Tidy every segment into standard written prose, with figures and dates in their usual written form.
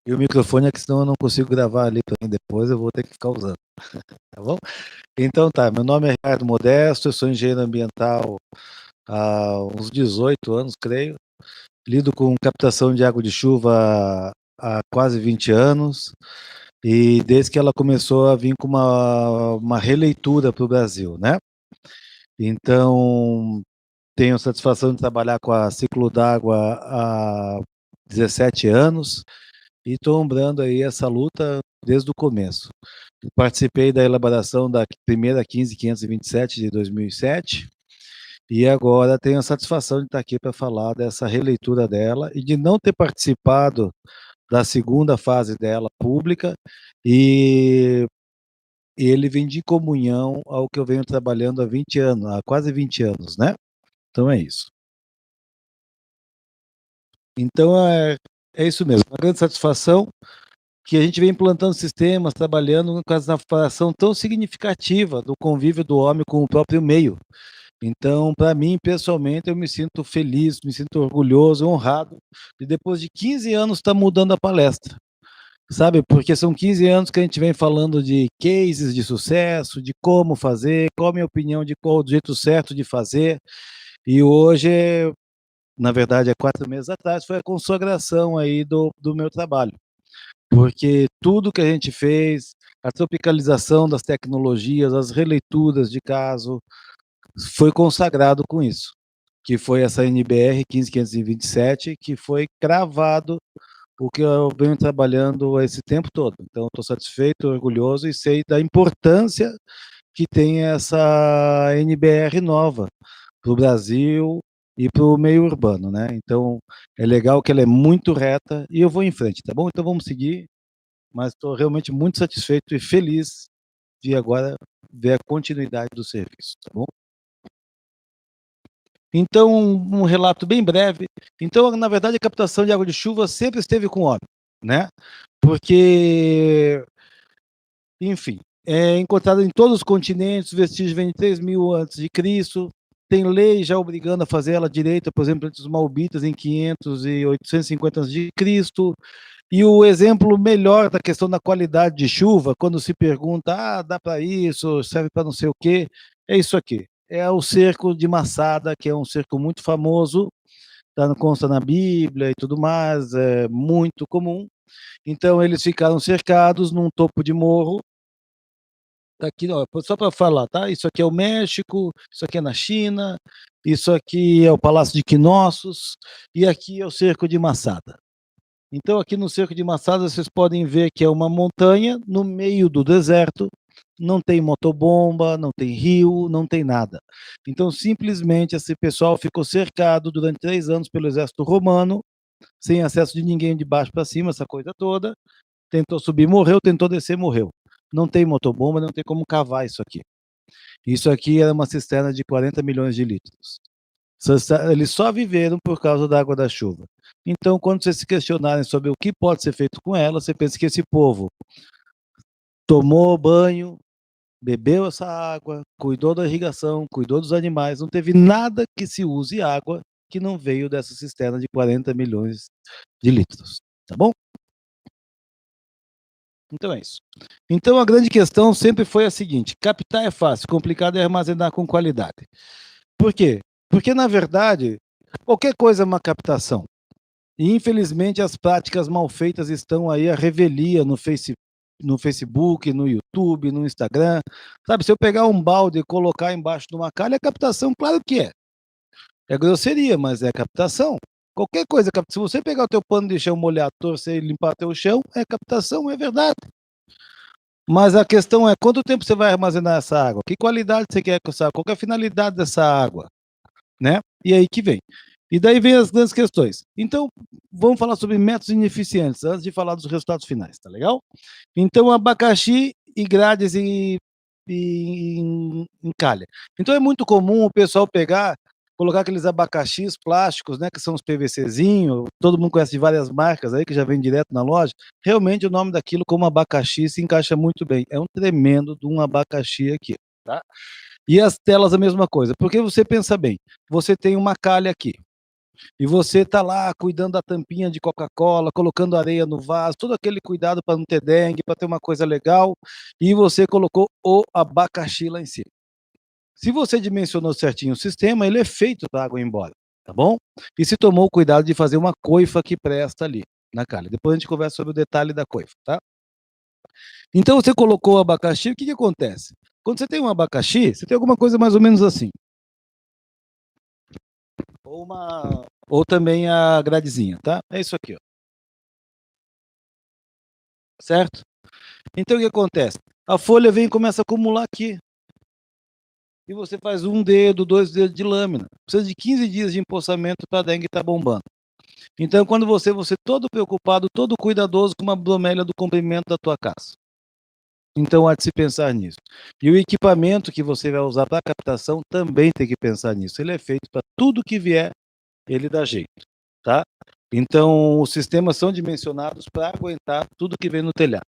E o microfone é que senão eu não consigo gravar ali para mim depois, eu vou ter que ficar usando, tá bom? Então tá, meu nome é Ricardo Modesto, eu sou engenheiro ambiental há uns 18 anos, creio. Lido com captação de água de chuva há quase 20 anos, e desde que ela começou a vir com uma releitura para o Brasil, né? Então, tenho a satisfação de trabalhar com a Ciclo d'Água há 17 anos, e estou ombrando aí essa luta desde o começo. Participei da elaboração da primeira 15527 de 2007 e agora tenho a satisfação de estar aqui para falar dessa releitura dela e de não ter participado da segunda fase dela pública e ele vem de comunhão ao que eu venho trabalhando há 20 anos, há quase 20 anos, né? Então é isso. Então é isso mesmo, uma grande satisfação que a gente vem implantando sistemas, trabalhando com essa fração tão significativa do convívio do homem com o próprio meio. Então, para mim, pessoalmente, eu me sinto feliz, me sinto orgulhoso, honrado, de depois de 15 anos estar mudando a palestra, sabe? Porque são 15 anos que a gente vem falando de cases de sucesso, de como fazer, qual a minha opinião de qual o jeito certo de fazer, e hoje, na verdade, há 4 meses atrás, foi a consagração aí do meu trabalho. Porque tudo que a gente fez, a tropicalização das tecnologias, as releituras de caso, foi consagrado com isso, que foi essa NBR 15527, que foi cravado o que eu venho trabalhando esse tempo todo. Então, estou satisfeito, orgulhoso e sei da importância que tem essa NBR nova para o Brasil e para o meio urbano, né? Então, é legal que ela é muito reta e eu vou em frente, tá bom? Então, vamos seguir, mas estou realmente muito satisfeito e feliz de agora ver a continuidade do serviço, tá bom? Então, um relato bem breve. Então, na verdade, a captação de água de chuva sempre esteve com o homem, né? Porque, enfim, é encontrado em todos os continentes, vestígios vêm de 3.000 antes de Cristo, tem lei já obrigando a fazer ela direita, por exemplo, entre os Malbitas em 500 e 850 antes de Cristo. E o exemplo melhor da questão da qualidade de chuva, quando se pergunta, dá para isso, serve para não sei o quê, é isso aqui. É o cerco de Massada, que é um cerco muito famoso, consta na Bíblia e tudo mais, é muito comum. Então, eles ficaram cercados num topo de morro. Aqui, ó, só para falar, tá? Isso aqui é o México, isso aqui é na China, isso aqui é o Palácio de Knossos, e aqui é o cerco de Massada. Então, aqui no cerco de Massada, vocês podem ver que é uma montanha no meio do deserto, não tem motobomba, não tem rio, não tem nada. Então, simplesmente, esse pessoal ficou cercado durante 3 anos pelo exército romano, sem acesso de ninguém de baixo para cima, essa coisa toda. Tentou subir, morreu, tentou descer, morreu. Não tem motobomba, não tem como cavar isso aqui. Isso aqui era uma cisterna de 40 milhões de litros. Eles só viveram por causa da água da chuva. Então, quando vocês se questionarem sobre o que pode ser feito com ela, você pensa que esse povo tomou banho, bebeu essa água, cuidou da irrigação, cuidou dos animais, não teve nada que se use água que não veio dessa cisterna de 40 milhões de litros, tá bom? Então é isso. Então a grande questão sempre foi a seguinte: captar é fácil, complicado é armazenar com qualidade. Por quê? Porque, na verdade, qualquer coisa é uma captação. E, infelizmente, as práticas mal feitas estão aí à revelia no Facebook, no YouTube, no Instagram. Sabe, se eu pegar um balde e colocar embaixo de uma calha, é captação, claro que é. É grosseria, mas é captação. Qualquer coisa, se você pegar o teu pano de chão, molhar, torcer e limpar teu chão, é captação, é verdade. Mas a questão é, quanto tempo você vai armazenar essa água? Que qualidade você quer com essa água? Qual é a finalidade dessa água? Né? E aí que vem. E daí vem as grandes questões. Então, vamos falar sobre métodos ineficientes, antes de falar dos resultados finais, tá legal? Então, abacaxi e grades em calha. Então, é muito comum o pessoal pegar, colocar aqueles abacaxis plásticos, né, que são os PVCzinho, todo mundo conhece de várias marcas aí, que já vem direto na loja. Realmente, o nome daquilo como abacaxi se encaixa muito bem. É um tremendo de um abacaxi aqui, tá? E as telas a mesma coisa, porque você pensa bem, você tem uma calha aqui, E você está lá cuidando da tampinha de Coca-Cola, colocando areia no vaso, todo aquele cuidado para não ter dengue, para ter uma coisa legal, e você colocou o abacaxi lá em cima. Se você dimensionou certinho o sistema, ele é feito para a água ir embora, tá bom? E se tomou o cuidado de fazer uma coifa que presta ali na calha. Depois a gente conversa sobre o detalhe da coifa, tá? Então você colocou o abacaxi, o que acontece? Quando você tem um abacaxi, você tem alguma coisa mais ou menos assim. Ou também a gradezinha, tá? É isso aqui, ó. Certo? Então o que acontece? A folha vem e começa a acumular aqui. E você faz um dedo, 2 dedos de lâmina. Precisa de 15 dias de empossamento para a dengue estar bombando. Então, quando você todo preocupado, todo cuidadoso com uma bromélia do comprimento da tua casa. Então, há de se pensar nisso. E o equipamento que você vai usar para captação também tem que pensar nisso. Ele é feito para tudo que vier, ele dá jeito, tá? Então, os sistemas são dimensionados para aguentar tudo que vem no telhado.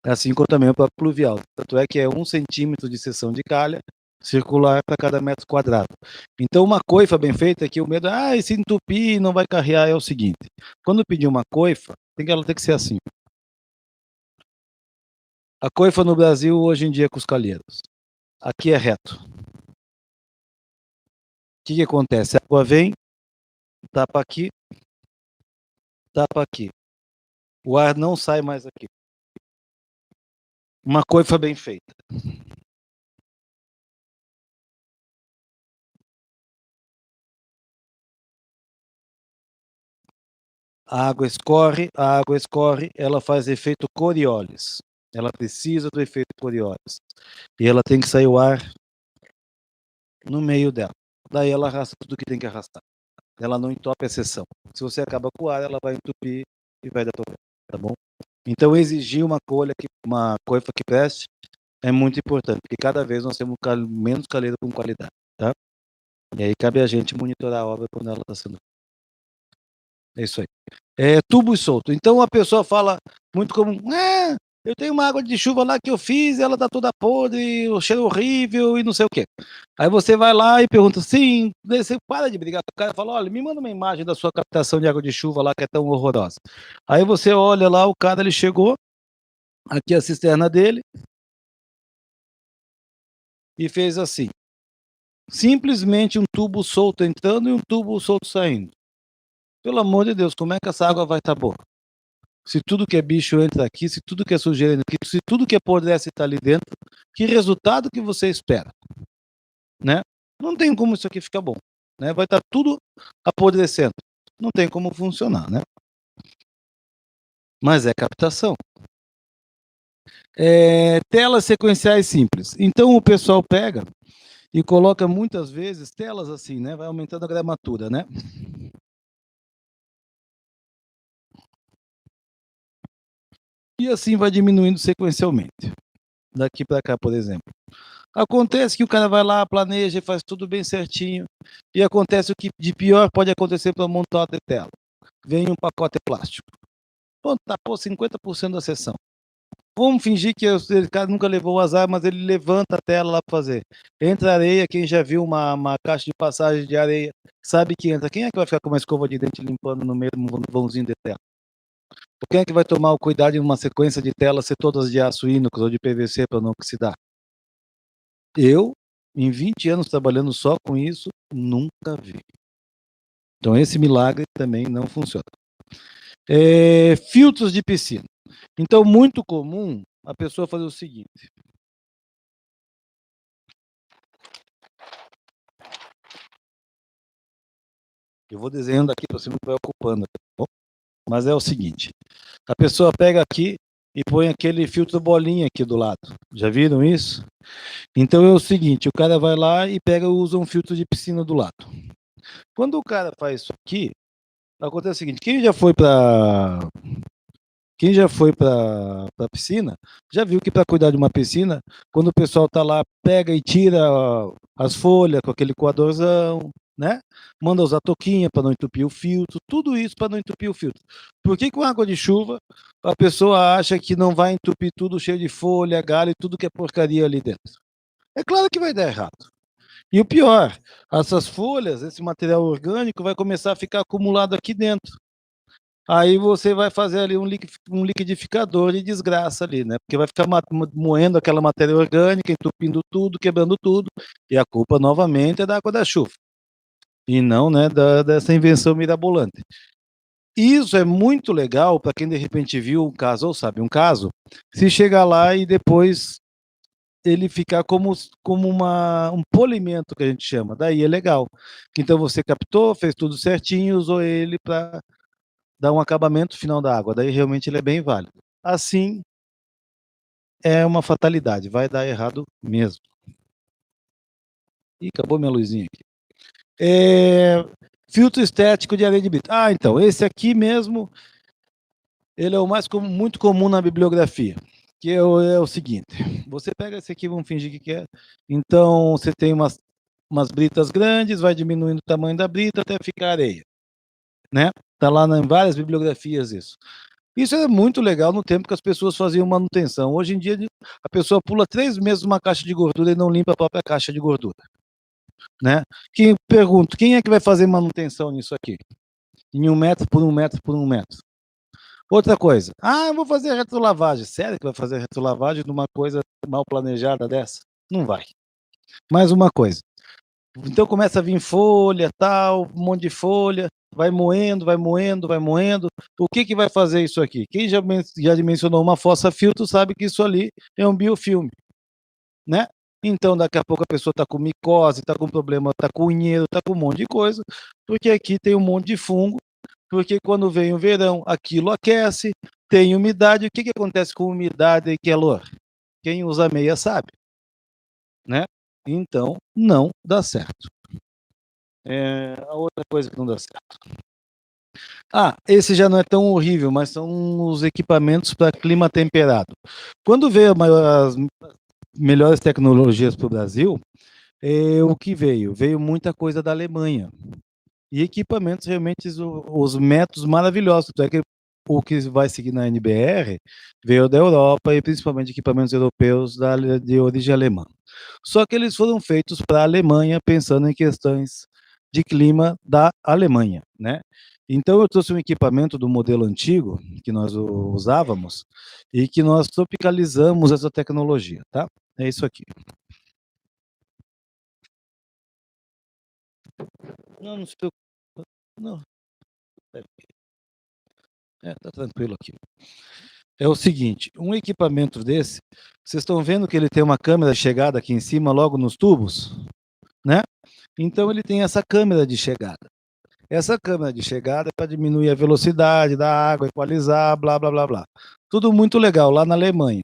Assim como também o próprio pluvial. Tanto é que é 1 centímetro de seção de calha circular para cada metro quadrado. Então, uma coifa bem feita, que o medo, se entupir não vai carrear, é o seguinte: quando pedir uma coifa, ela tem que ser assim. A coifa no Brasil, hoje em dia, é com os calheiros. Aqui é reto. O que acontece? A água vem, tapa aqui, tapa aqui. O ar não sai mais aqui. Uma coifa bem feita. A água escorre, ela faz efeito Coriolis. Ela precisa do efeito Coriolis. E ela tem que sair o ar no meio dela. Daí ela arrasta tudo que tem que arrastar. Ela não entope a seção. Se você acaba com o ar, ela vai entupir e vai dar problema, tá bom? Então, exigir uma coifa que preste é muito importante, porque cada vez nós temos menos calheiro com qualidade, tá? E aí cabe a gente monitorar a obra quando ela está sendo. É isso aí. Tubo solto. Então a pessoa fala muito comum, eu tenho uma água de chuva lá que eu fiz, ela tá toda podre, o cheiro horrível e não sei o quê. Aí você vai lá e pergunta, sim, você para de brigar com o cara e fala, olha, me manda uma imagem da sua captação de água de chuva lá que é tão horrorosa. Aí você olha lá, o cara, ele chegou, aqui é a cisterna dele, e fez assim, simplesmente um tubo solto entrando e um tubo solto saindo. Pelo amor de Deus, como é que essa água vai estar boa? Se tudo que é bicho entra aqui, se tudo que é sujeira entra aqui, se tudo que apodrece está ali dentro, que resultado que você espera? Né? Não tem como isso aqui ficar bom. Né? Vai estar tudo apodrecendo. Não tem como funcionar. Né? Mas é captação. Telas sequenciais simples. Então o pessoal pega e coloca muitas vezes telas assim, né? Vai aumentando a gramatura, né? E assim vai diminuindo sequencialmente. Daqui para cá, por exemplo. Acontece que o cara vai lá, planeja, faz tudo bem certinho, e acontece o que de pior pode acontecer para montar a tela. Vem um pacote plástico. Pronto, tapou 50% da sessão. Vamos fingir que o cara nunca levou o azar, mas ele levanta a tela lá para fazer. Entra areia, quem já viu uma caixa de passagem de areia, sabe que entra. Quem é que vai ficar com uma escova de dente limpando no meio de um vãozinho de tela? Quem é que vai tomar o cuidado de uma sequência de telas ser todas de aço inox ou de PVC para não oxidar? Eu, em 20 anos trabalhando só com isso, nunca vi. Então, esse milagre também não funciona. Filtros de piscina. Então, muito comum a pessoa fazer o seguinte. Eu vou desenhando aqui para você não vai ocupando. Tá bom? Mas é o seguinte. A pessoa pega aqui e põe aquele filtro bolinha aqui do lado. Já viram isso? Então, é o seguinte. O cara vai lá e usa um filtro de piscina do lado. Quando o cara faz isso aqui, acontece o seguinte, quem já foi para a piscina, já viu que para cuidar de uma piscina, quando o pessoal está lá, pega e tira as folhas com aquele coadorzão, né? Manda usar touquinha para não entupir o filtro, tudo isso para não entupir o filtro. Por que com água de chuva a pessoa acha que não vai entupir tudo cheio de folha, galho e tudo que é porcaria ali dentro? É claro que vai dar errado. E o pior, essas folhas, esse material orgânico vai começar a ficar acumulado aqui dentro. Aí você vai fazer ali um liquidificador de desgraça ali, né? Porque vai ficar moendo aquela matéria orgânica, entupindo tudo, quebrando tudo, e a culpa novamente é da água da chuva, e não, né, dessa invenção mirabolante. Isso é muito legal para quem de repente viu um caso ou sabe um caso, se chegar lá e depois ele ficar como um polimento que a gente chama, daí é legal. Então você captou, fez tudo certinho, usou ele para dar um acabamento final da água, daí realmente ele é bem válido. Assim, é uma fatalidade, vai dar errado mesmo. Ih, acabou minha luzinha aqui. Filtro estético de areia de brita. Ah, então, esse aqui mesmo, ele é o mais muito comum na bibliografia, que é o seguinte, você pega esse aqui, vamos fingir que quer, então você tem umas britas grandes, vai diminuindo o tamanho da brita até ficar areia, né? Tá lá em várias bibliografias isso. Isso é muito legal no tempo que as pessoas faziam manutenção. Hoje em dia, a pessoa pula 3 meses numa caixa de gordura e não limpa a própria caixa de gordura, né? Pergunto, quem é que vai fazer manutenção nisso aqui? Em 1 metro por 1 metro por 1 metro. Outra coisa, eu vou fazer retrolavagem. Sério que vai fazer retrolavagem de uma coisa mal planejada dessa? Não vai. Mais uma coisa. Então começa a vir folha, tal, um monte de folha, vai moendo, vai moendo, vai moendo. O que vai fazer isso aqui? Quem já dimensionou uma fossa filtro sabe que isso ali é um biofilme, né? Então daqui a pouco a pessoa está com micose, está com problema, está com unheiro, está com um monte de coisa, porque aqui tem um monte de fungo, porque quando vem o verão, aquilo aquece, tem umidade. O que acontece com umidade e calor? Quem usa meia sabe, né? Então não dá certo. A outra coisa que não dá certo. Esse já não é tão horrível, mas são os equipamentos para clima temperado. Quando veio as melhores tecnologias para o Brasil, o que veio? Veio muita coisa da Alemanha. E equipamentos realmente, os métodos maravilhosos. É que o que vai seguir na NBR veio da Europa e principalmente equipamentos europeus de origem alemã. Só que eles foram feitos para a Alemanha, pensando em questões de clima da Alemanha, né? Então eu trouxe um equipamento do modelo antigo que nós usávamos e que nós tropicalizamos essa tecnologia, tá? É isso aqui. Não se preocupe. Não. Tá tranquilo aqui. É o seguinte, um equipamento desse, vocês estão vendo que ele tem uma câmera de chegada aqui em cima, logo nos tubos, né? Então ele tem essa câmera de chegada. Essa câmera de chegada é para diminuir a velocidade da água, equalizar, blá, blá, blá, blá. Tudo muito legal lá na Alemanha.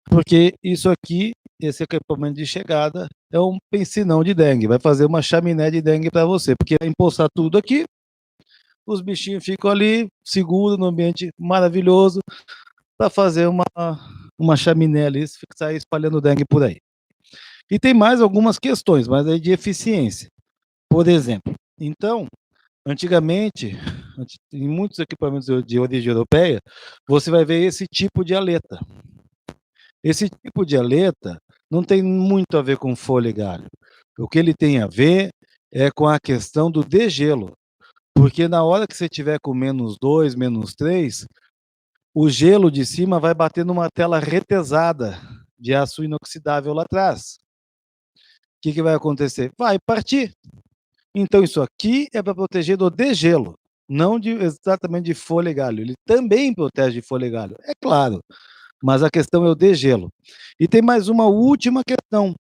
Porque isso aqui, esse equipamento de chegada, é um pensinão de dengue. Vai fazer uma chaminé de dengue para você. Porque vai empoçar tudo aqui, os bichinhos ficam ali, seguros, num ambiente maravilhoso, para fazer uma chaminé ali, sair espalhando dengue por aí. E tem mais algumas questões, mas aí de eficiência. Por exemplo, então, antigamente, em muitos equipamentos de origem europeia, você vai ver esse tipo de aleta. Esse tipo de aleta não tem muito a ver com folha e galho. O que ele tem a ver é com a questão do degelo. Porque na hora que você tiver com -2, -3, o gelo de cima vai bater numa tela retesada de aço inoxidável lá atrás. O que vai acontecer? Vai partir. Então isso aqui é para proteger do degelo, não exatamente de folha e galho. Ele também protege de folha e galho, é claro, mas a questão é o degelo. E tem mais uma última questão.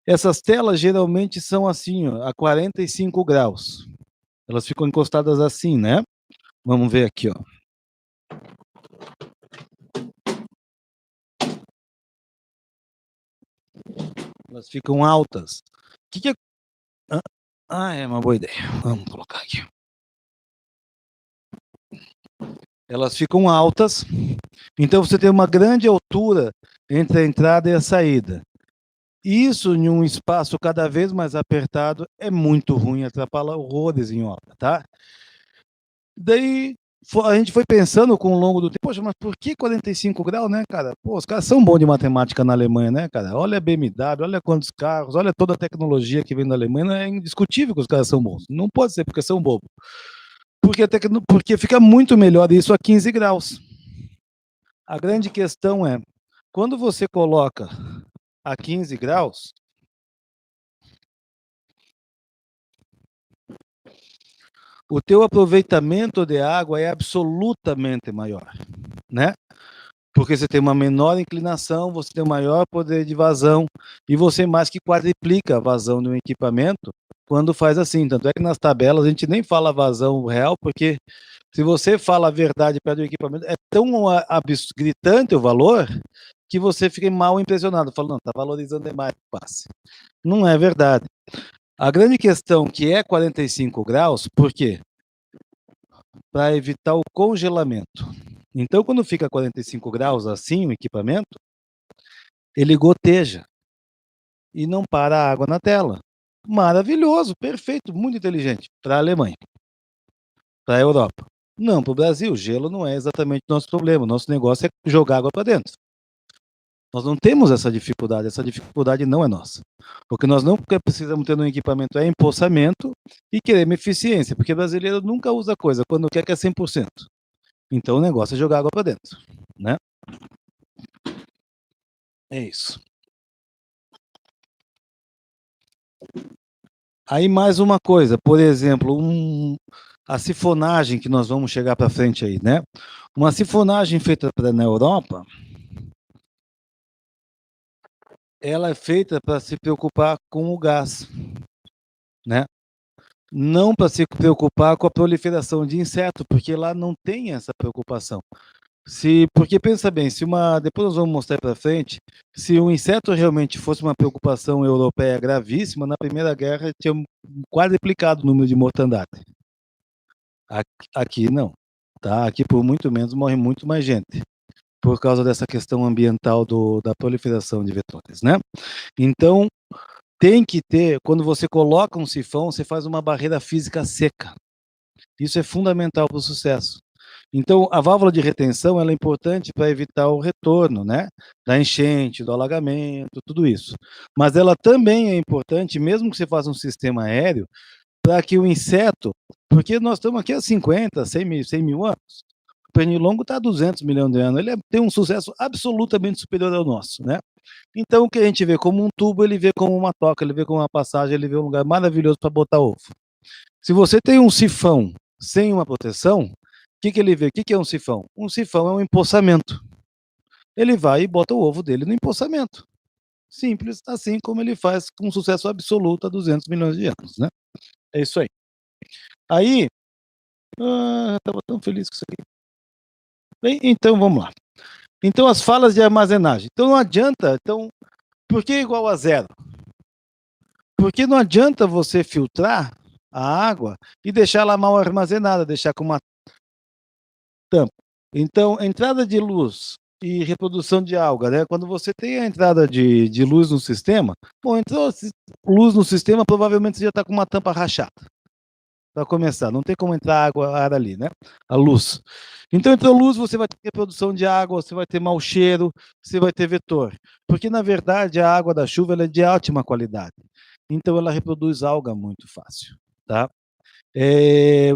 Essas telas geralmente são assim, ó, a 45 graus. Elas ficam encostadas assim, né? Vamos ver aqui, ó. Elas ficam altas. O que é... é uma boa ideia. Vamos colocar aqui. Elas ficam altas, então você tem uma grande altura entre a entrada e a saída. Isso em um espaço cada vez mais apertado é muito ruim, atrapalha horrores em obra, tá? Daí A gente foi pensando com o longo do tempo, poxa, mas por que 45 graus, né, cara? Pô, os caras são bons de matemática na Alemanha, né, cara? Olha a BMW, olha quantos carros, olha toda a tecnologia que vem da Alemanha, é indiscutível que os caras são bons. Não pode ser porque são bobos. Porque fica muito melhor isso a 15 graus. A grande questão é, quando você coloca a 15 graus, o teu aproveitamento de água é absolutamente maior, né? Porque você tem uma menor inclinação, você tem um maior poder de vazão e você mais que quadriplica a vazão de um equipamento quando faz assim. Tanto é que nas tabelas a gente nem fala vazão real, porque se você fala a verdade perto do equipamento, é tão gritante o valor que você fica mal impressionado, falando, não, está valorizando demais o passe. Não é verdade. A grande questão que é 45 graus, por quê? Para evitar o congelamento. Então, quando fica 45 graus assim o equipamento, ele goteja e não para a água na tela. Maravilhoso, perfeito, muito inteligente para a Alemanha, para a Europa. Não, para o Brasil, gelo não é exatamente o nosso problema. Nosso negócio é jogar água para dentro. Nós não temos essa dificuldade não é nossa. O que nós não precisamos ter no equipamento é empoçamento e queremos eficiência, porque brasileiro nunca usa coisa, quando quer que é 100%. Então o negócio é jogar água para dentro, né? É isso. Aí mais uma coisa, por exemplo, a sifonagem que nós vamos chegar para frente aí, né? Uma sifonagem feita na Europa, ela é feita para se preocupar com o gás, né? Não para se preocupar com a proliferação de inseto, porque lá não tem essa preocupação. Porque pensa bem, depois nós vamos mostrar para frente, se o inseto realmente fosse uma preocupação europeia gravíssima, na Primeira Guerra tinha quadruplicado o número de mortandade. Aqui não, tá? Aqui por muito menos morre muito mais gente, por causa dessa questão ambiental da proliferação de vetores, né? Então, tem que ter, quando você coloca um sifão, você faz uma barreira física seca. Isso é fundamental para o sucesso. Então, a válvula de retenção ela é importante para evitar o retorno, né? Da enchente, do alagamento, tudo isso. Mas ela também é importante, mesmo que você faça um sistema aéreo, para que o inseto, porque nós estamos aqui há 50, 100 mil anos, o pernilongo está há 200 milhões de anos, ele tem um sucesso absolutamente superior ao nosso, né? Então, o que a gente vê como um tubo, ele vê como uma toca, ele vê como uma passagem, ele vê um lugar maravilhoso para botar ovo. Se você tem um sifão sem uma proteção, o que ele vê? O que é um sifão? Um sifão é um empoçamento. Ele vai e bota o ovo dele no empoçamento. Simples, assim como ele faz com sucesso absoluto há 200 milhões de anos, né? É isso aí. Aí, estava tão feliz com isso aqui. Bem, então vamos lá. Então, as falas de armazenagem. Então, não adianta. Então, por que igual a zero? Porque não adianta você filtrar a água e deixar ela mal armazenada, deixar com uma tampa. Então, entrada de luz e reprodução de alga, né? Quando você tem a entrada de luz no sistema, bom, entrou luz no sistema, provavelmente você já está com uma tampa rachada. Para começar, não tem como entrar água, ar ali, né? A luz. Então, entrou luz, você vai ter reprodução de água, você vai ter mau cheiro, você vai ter vetor. Porque, na verdade, a água da chuva ela é de ótima qualidade. Então, ela reproduz alga muito fácil, tá?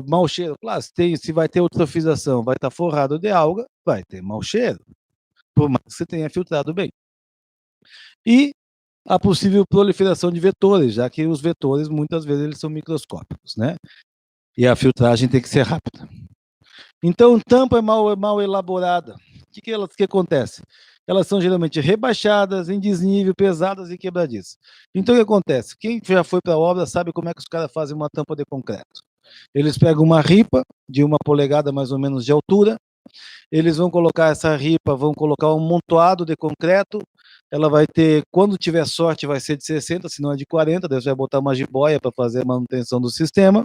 Mau cheiro, claro, se vai ter eutrofização, vai estar forrado de alga, vai ter mau cheiro, por mais que você tenha filtrado bem. E a possível proliferação de vetores, já que os vetores, muitas vezes, eles são microscópicos, né? E a filtragem tem que ser rápida. Então, tampa é mal elaborada. O que acontece? Elas são geralmente rebaixadas, em desnível, pesadas e quebradiças. Então, o que acontece? Quem já foi para a obra sabe como é que os caras fazem uma tampa de concreto. Eles pegam uma ripa de 1 polegada mais ou menos de altura, eles vão colocar essa ripa, vão colocar um montoado de concreto, ela vai ter, quando tiver sorte, vai ser de 60, se não é de 40, daí você vai botar uma jiboia para fazer a manutenção do sistema.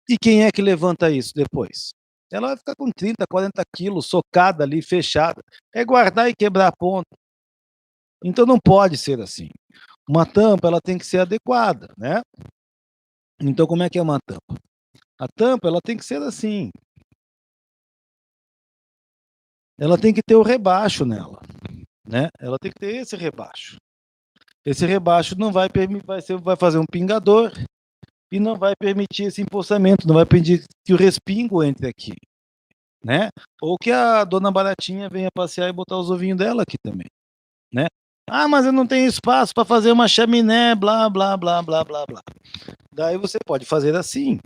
E quem é que levanta isso depois? Ela vai ficar com 30, 40 quilos, socada ali, fechada. É guardar e quebrar a ponta. Então não pode ser assim. Uma tampa, ela tem que ser adequada, né? Então como é que é uma tampa? A tampa, ela tem que ser assim. ela tem que ter o rebaixo nela, né? Ela tem que ter esse rebaixo. Esse rebaixo não vai permitir, vai fazer um pingador e não vai permitir esse empossamento, não vai permitir que o respingo entre aqui, né? Ou que a dona Baratinha venha passear e botar os ovinhos dela aqui também, né? Ah, mas eu não tenho espaço para fazer uma chaminé, blá, blá, blá, blá, blá, blá. Daí você pode fazer assim.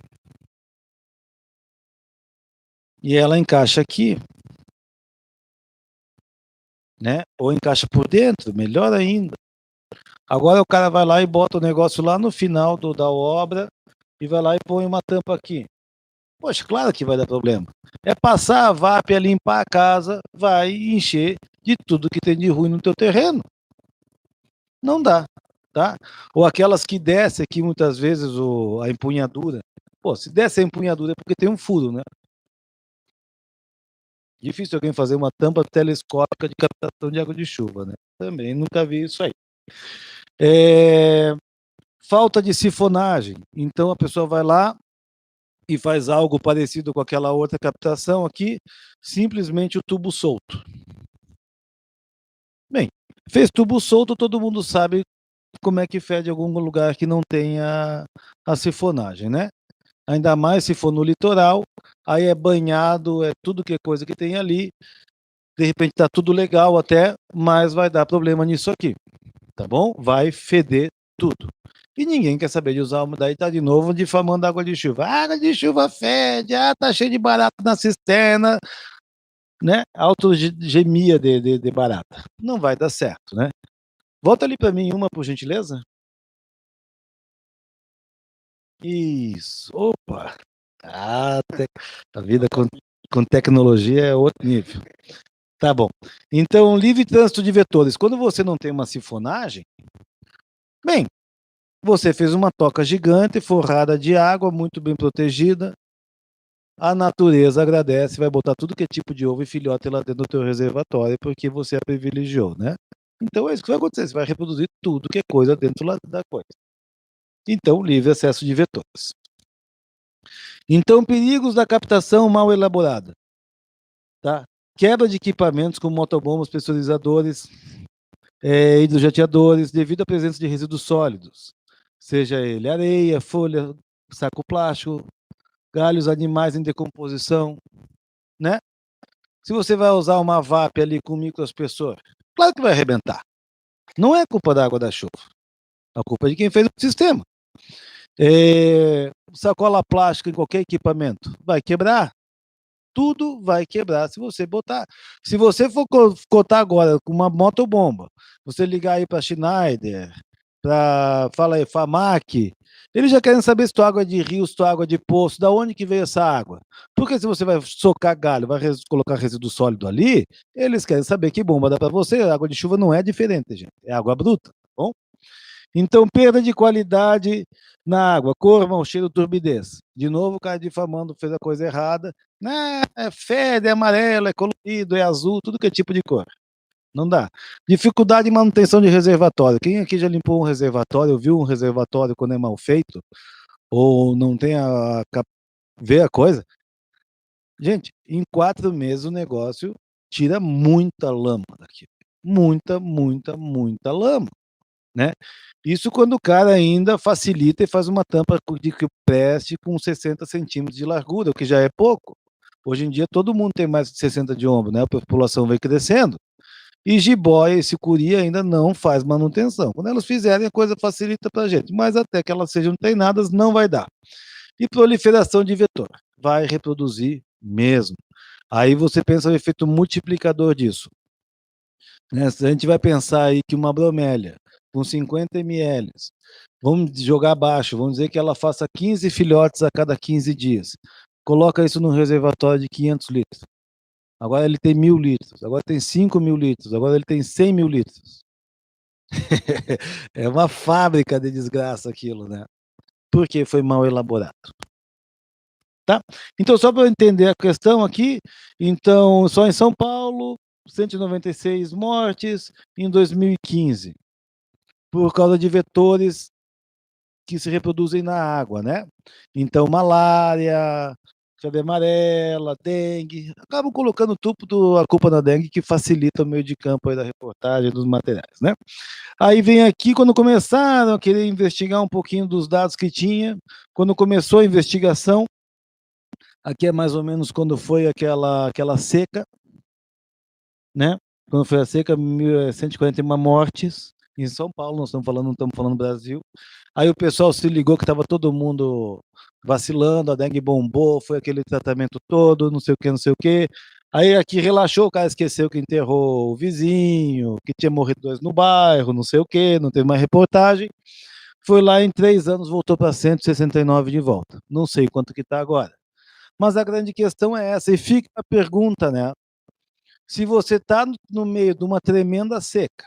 E ela encaixa aqui, né? Ou encaixa por dentro, melhor ainda. Agora o cara vai lá e bota o negócio lá no final da obra e vai lá e põe uma tampa aqui. Poxa, claro que vai dar problema. É passar a VAP, é limpar a casa, vai encher de tudo que tem de ruim no teu terreno. Não dá, tá? Ou aquelas que desce aqui muitas vezes a empunhadura. Pô, se desce a empunhadura é porque tem um furo, né? Difícil alguém fazer uma tampa telescópica de captação de água de chuva, né? Também nunca vi isso aí. Falta de sifonagem. Então a pessoa vai lá e faz algo parecido com aquela outra captação aqui, simplesmente o tubo solto. Bem, fez tubo solto, todo mundo sabe como é que fede algum lugar que não tenha a sifonagem, né? Ainda mais se for no litoral, aí é banhado, é tudo que é coisa que tem ali. De repente tá tudo legal até, mas vai dar problema nisso aqui, tá bom? Vai feder tudo. E ninguém quer saber de usar, daí tá de novo difamando água de chuva. Água de chuva fede, tá cheio de barata na cisterna, né? Autogemia de barata. Não vai dar certo, né? Volta ali para mim uma, por gentileza. Isso. Opa! Ah, a vida com tecnologia é outro nível. Tá bom. Então, livre trânsito de vetores. Quando você não tem uma sifonagem, bem, você fez uma toca gigante, forrada de água, muito bem protegida. A natureza agradece, vai botar tudo que é tipo de ovo e filhote lá dentro do teu reservatório, porque você a privilegiou, né? Então é isso que vai acontecer, você vai reproduzir tudo que é coisa dentro lá da coisa. Então, livre acesso de vetores. Então, perigos da captação mal elaborada. Tá? Quebra de equipamentos como motobombas, pressurizadores, hidrojateadores, devido à presença de resíduos sólidos, seja ele areia, folha, saco plástico, galhos animais em decomposição, né? Se você vai usar uma VAP ali com microaspersor, claro que vai arrebentar. Não é culpa da água da chuva. A culpa é de quem fez o sistema. Sacola plástica em qualquer equipamento vai quebrar. Tudo vai quebrar se você botar. Se você for cotar agora com uma motobomba, você ligar aí para Schneider, fala aí, Famac, eles já querem saber se tua água é de rio, se tua água é de poço, da onde que veio essa água. Porque se você vai socar galho, vai colocar resíduo sólido ali, eles querem saber que bomba dá para você. A água de chuva não é diferente, gente. É água bruta, tá bom? Então, perda de qualidade na água, cor, mau cheiro, turbidez. De novo, o cara difamando fez a coisa errada. É fede, é amarelo, é colorido, é azul, tudo que é tipo de cor. Não dá. Dificuldade em manutenção de reservatório. Quem aqui já limpou um reservatório, viu um reservatório quando é mal feito? Ou não tem ver a coisa? Gente, em 4 meses o negócio tira muita lama daqui. Muita, muita, muita lama, né? Isso quando o cara ainda facilita e faz uma tampa de preste com 60 centímetros de largura, o que já é pouco. Hoje em dia todo mundo tem mais de 60 de ombro, né? A população vem crescendo. E jiboia e sucuri ainda não faz manutenção. Quando elas fizerem, a coisa facilita para a gente. Mas até que elas sejam treinadas, não vai dar. E proliferação de vetor. Vai reproduzir mesmo. Aí você pensa no efeito multiplicador disso. Né? Se a gente vai pensar aí que uma bromélia com 50 ml, vamos jogar abaixo, vamos dizer que ela faça 15 filhotes a cada 15 dias. Coloca isso num reservatório de 500 litros. Agora ele tem 1.000 litros, agora tem 5.000 litros, agora ele tem 100 mil litros. É uma fábrica de desgraça aquilo, né? Porque foi mal elaborado. Tá? Então, só para eu entender a questão aqui, então, só em São Paulo, 196 mortes em 2015, por causa de vetores que se reproduzem na água, né? Então, malária, febre amarela, dengue, acabam colocando tudo a culpa na dengue, que facilita o meio de campo aí da reportagem, dos materiais, né? Aí vem aqui, quando começaram a querer investigar um pouquinho dos dados que tinha, quando começou a investigação, aqui é mais ou menos quando foi aquela seca, né? Quando foi a seca, 1.141 mortes em São Paulo, nós não estamos falando Brasil. Aí o pessoal se ligou que estava todo mundo vacilando, a dengue bombou, foi aquele tratamento todo, não sei o que, não sei o que. Aí aqui relaxou, o cara esqueceu que enterrou o vizinho, que tinha morrido 2 no bairro, não sei o que, não teve mais reportagem. Foi lá em 3 anos, voltou para 169 de volta. Não sei quanto que está agora. Mas a grande questão é essa, e fica a pergunta, né? Se você está no meio de uma tremenda seca,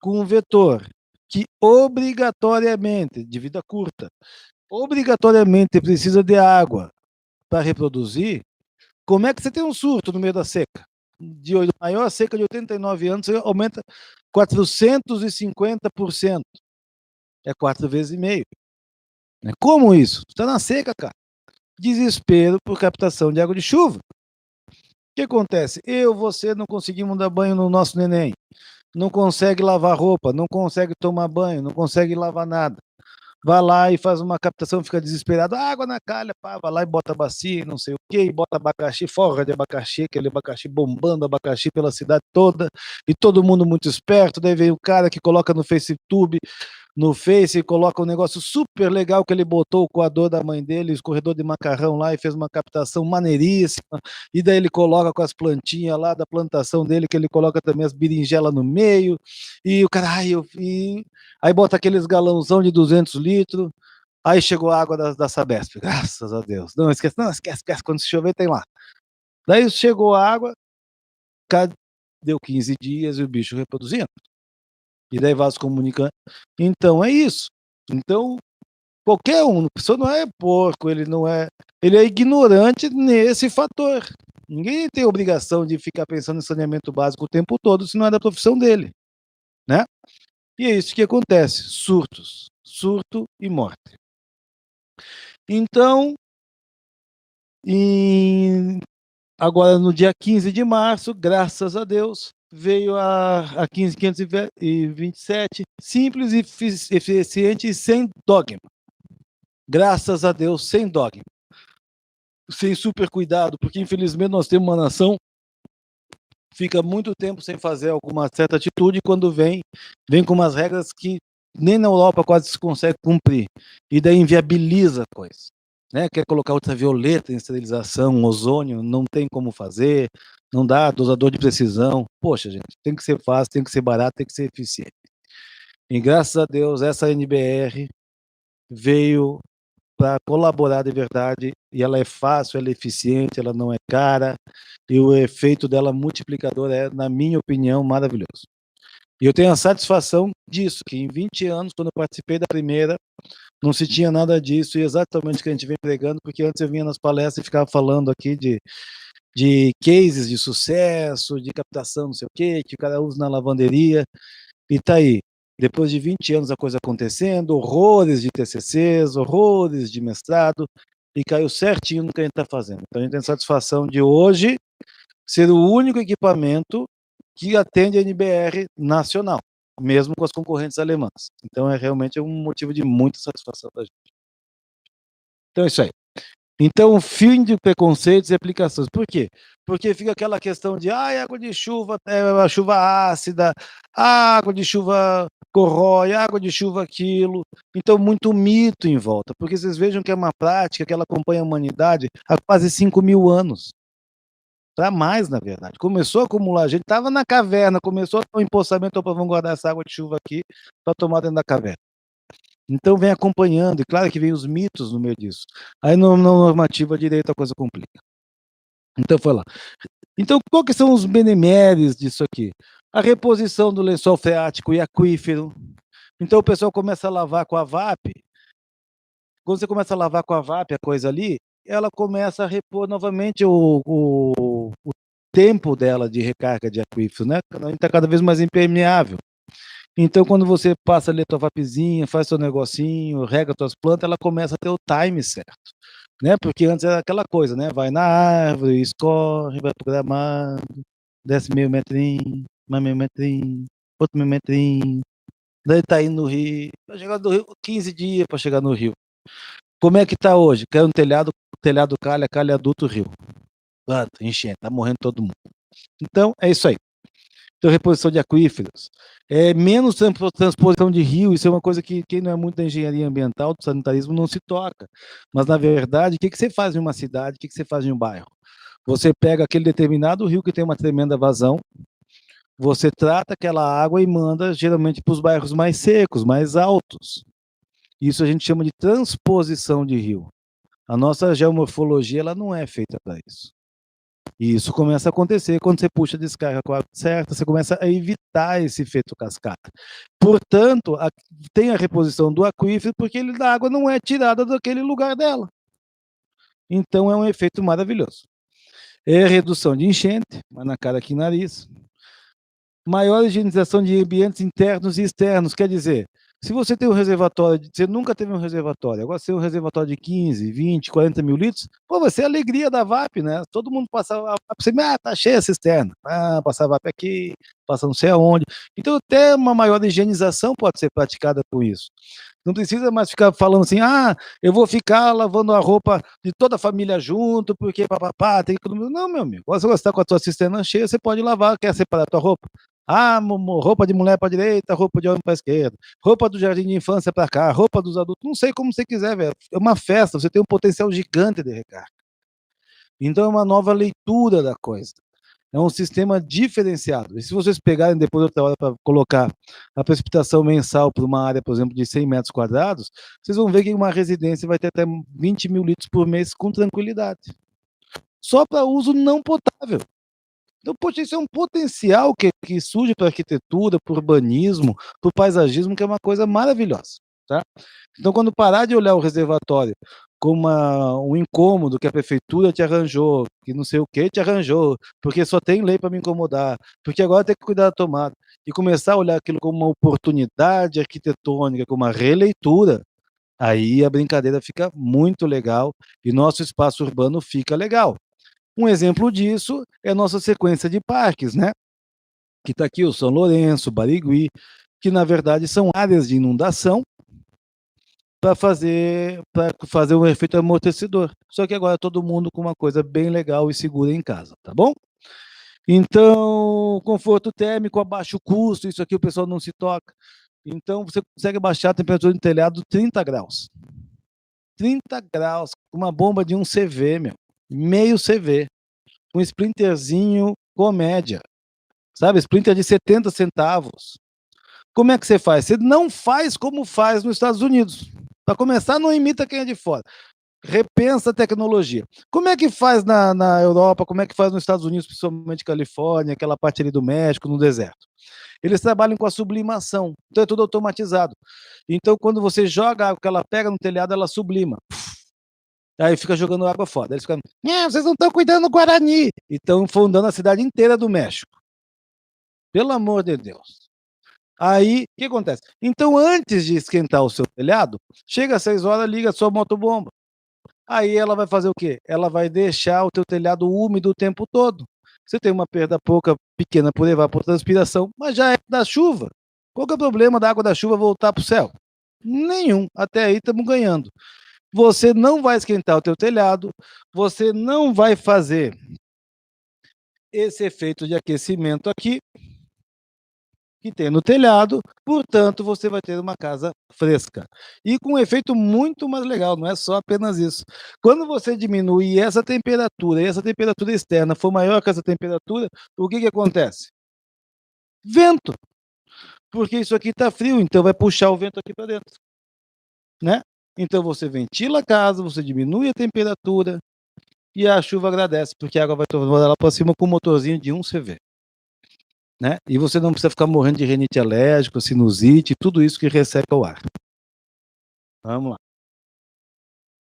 com um vetor que obrigatoriamente, de vida curta, obrigatoriamente precisa de água para reproduzir, como é que você tem um surto no meio da seca? De maior seca de 89 anos, você aumenta 450%. É 4 vezes e meio. Como isso? Está na seca, cara. Desespero por captação de água de chuva. O que acontece? Você não conseguimos dar banho no nosso neném. Não consegue lavar roupa, não consegue tomar banho, não consegue lavar nada. Vai lá e faz uma captação, fica desesperado, água na calha, pá, vai lá e bota bacia, não sei o que, e bota abacaxi, forra de abacaxi, aquele abacaxi bombando abacaxi pela cidade toda, e todo mundo muito esperto, daí vem o cara que coloca no FaceTube, no Face, coloca um negócio super legal que ele botou o coador da mãe dele, o escorredor de macarrão lá, e fez uma captação maneiríssima, e daí ele coloca com as plantinhas lá da plantação dele, que ele coloca também as berinjelas no meio, e o cara, aí bota aqueles galãozão de 200 litros, aí chegou a água da Sabesp, graças a Deus. Não, esquece, quando se chover tem lá. Daí chegou a água, deu 15 dias e o bicho reproduzindo. E daí vaso comunicante. Então é isso. Então, qualquer um, a pessoa não é porco, ele é ignorante nesse fator. Ninguém tem obrigação de ficar pensando em saneamento básico o tempo todo, se não é da profissão dele, né? E é isso que acontece, surtos, surto e morte. Então, agora no dia 15 de março, graças a Deus, veio a 15.527, simples e eficiente e sem dogma. Graças a Deus, sem dogma. Sem super cuidado, porque infelizmente nós temos uma nação fica muito tempo sem fazer alguma certa atitude e quando vem com umas regras que nem na Europa quase se consegue cumprir. E daí inviabiliza a coisa. Né? Quer colocar ultravioleta em esterilização, ozônio, não tem como fazer, não dá, dosador de precisão. Poxa, gente, tem que ser fácil, tem que ser barato, tem que ser eficiente. E graças a Deus, essa NBR veio para colaborar de verdade, e ela é fácil, ela é eficiente, ela não é cara, e o efeito dela multiplicador é, na minha opinião, maravilhoso. E eu tenho a satisfação disso, que em 20 anos, quando eu participei da primeira, não se tinha nada disso, e exatamente o que a gente vem pregando, porque antes eu vinha nas palestras e ficava falando aqui de cases de sucesso, de captação, não sei o quê, que o cara usa na lavanderia, e tá aí. Depois de 20 anos a coisa acontecendo, horrores de TCCs, horrores de mestrado, e caiu certinho no que a gente está fazendo. Então a gente tem a satisfação de hoje ser o único equipamento que atende a NBR nacional, mesmo com as concorrentes alemãs. Então é realmente um motivo de muita satisfação para a gente. Então é isso aí. Então, fim de preconceitos e aplicações. Por quê? Porque fica aquela questão de água de chuva, a chuva ácida, água de chuva corrói, água de chuva aquilo. Então, muito mito em volta. Porque vocês vejam que é uma prática que ela acompanha a humanidade há quase 5.000 anos. Para mais, na verdade. Começou a acumular, a gente estava na caverna, começou a ter um empoçamento, opa, vamos guardar essa água de chuva aqui para tomar dentro da caverna. Então vem acompanhando, e claro que vem os mitos no meio disso. Aí na normativa direito a coisa complica. Então foi lá. Então qual que são os beneméries disso aqui? A reposição do lençol freático e aquífero. Então o pessoal começa a lavar com a VAP. Quando você começa a lavar com a VAP a coisa ali, ela começa a repor novamente o tempo dela de recarga de aquífero, né? Está cada vez mais impermeável. Então, quando você passa ali a tua vapezinha, faz seu negocinho, rega tuas plantas, ela começa a ter o time certo. né? Porque antes era aquela coisa, né? Vai na árvore, escorre, vai pro gramado, desce meio metrinho, mais meio metrinho, outro meio metrinho, daí tá indo no rio, vai chegar no rio 15 dias para chegar no rio. Como é que tá hoje? Caiu no telhado, telhado calha, calha adulto, rio. Planta, enchente, tá morrendo todo mundo. Então, é isso aí. Então, reposição de aquíferos. Menos transposição de rio, isso é uma coisa que quem não é muito da engenharia ambiental, do sanitarismo, não se toca. Mas, na verdade, o que você faz em uma cidade, o que você faz em um bairro? Você pega aquele determinado rio que tem uma tremenda vazão, você trata aquela água e manda, geralmente, para os bairros mais secos, mais altos. Isso a gente chama de transposição de rio. A nossa geomorfologia ela não é feita para isso. E isso começa a acontecer quando você puxa a descarga com a água certa, você começa a evitar esse efeito cascata. Portanto, tem a reposição do aquífero porque a água não é tirada daquele lugar dela. Então é um efeito maravilhoso. Redução de enchente, mas na cara aqui nariz. Maior higienização de ambientes internos e externos, quer dizer, se você tem um reservatório, você nunca teve um reservatório, agora você tem um reservatório de 15, 20, 40 mil litros, pô, vai ser a alegria da VAP, né? Todo mundo passa a VAP, você, tá cheia a cisterna, passa a VAP aqui, passa não sei aonde. Então, até uma maior higienização pode ser praticada com isso. Não precisa mais ficar falando assim, eu vou ficar lavando a roupa de toda a família junto, porque papapá, tem que... Não, meu amigo, quando você está com a tua cisterna cheia, você pode lavar, quer separar a tua roupa? Roupa de mulher para direita, roupa de homem para esquerda, roupa do jardim de infância para cá, roupa dos adultos, não sei como você quiser, velho. É uma festa, você tem um potencial gigante de recarga. Então é uma nova leitura da coisa. É um sistema diferenciado. E se vocês pegarem depois outra hora para colocar a precipitação mensal para uma área, por exemplo, de 100 metros quadrados, vocês vão ver que uma residência vai ter até 20 mil litros por mês com tranquilidade. Só para uso não potável. Então, poxa, isso é um potencial que surge para a arquitetura, para o urbanismo, para o paisagismo, que é uma coisa maravilhosa. Tá? Então, quando parar de olhar o reservatório como um incômodo que a prefeitura te arranjou, que não sei o que te arranjou, porque só tem lei para me incomodar, porque agora tem que cuidar da tomada, e começar a olhar aquilo como uma oportunidade arquitetônica, como uma releitura, aí a brincadeira fica muito legal e nosso espaço urbano fica legal. Um exemplo disso é a nossa sequência de parques, né? Que está aqui o São Lourenço, Barigui, que na verdade são áreas de inundação para fazer um efeito amortecedor. Só que agora todo mundo com uma coisa bem legal e segura em casa, tá bom? Então, conforto térmico a baixo custo, isso aqui o pessoal não se toca. Então, você consegue baixar a temperatura do telhado 30 graus. 30 graus, uma bomba de 1 CV, meu. Meio CV. Um splinterzinho comédia. Sabe? Splinter de 70 centavos. Como é que você faz? Você não faz como faz nos Estados Unidos. Para começar, não imita quem é de fora. Repensa a tecnologia. Como é que faz na Europa, como é que faz nos Estados Unidos, principalmente Califórnia, aquela parte ali do México, no deserto? Eles trabalham com a sublimação, então é tudo automatizado. Então, quando você joga a água que ela pega no telhado, ela sublima. Aí fica jogando água fora. Aí eles ficam, vocês não estão cuidando do Guarani. E estão fundando a cidade inteira do México. Pelo amor de Deus. Aí, o que acontece? Então, antes de esquentar o seu telhado, chega às 6 horas, liga a sua motobomba. Aí ela vai fazer o quê? Ela vai deixar o teu telhado úmido o tempo todo. Você tem uma perda pequena por evapotranspiração, mas já é da chuva. Qual que é o problema da água da chuva voltar para o céu? Nenhum. Até aí estamos ganhando. Você não vai esquentar o teu telhado, você não vai fazer esse efeito de aquecimento aqui, que tem no telhado, portanto, você vai ter uma casa fresca. E com um efeito muito mais legal, não é só apenas isso. Quando você diminui essa temperatura, e essa temperatura externa for maior que essa temperatura, o que acontece? Vento. Porque isso aqui está frio, então vai puxar o vento aqui para dentro. Né? Então você ventila a casa, você diminui a temperatura e a chuva agradece, porque a água vai tomando ela para cima com um motorzinho de 1 CV. Né? E você não precisa ficar morrendo de rinite alérgica, sinusite, tudo isso que resseca o ar. Vamos lá.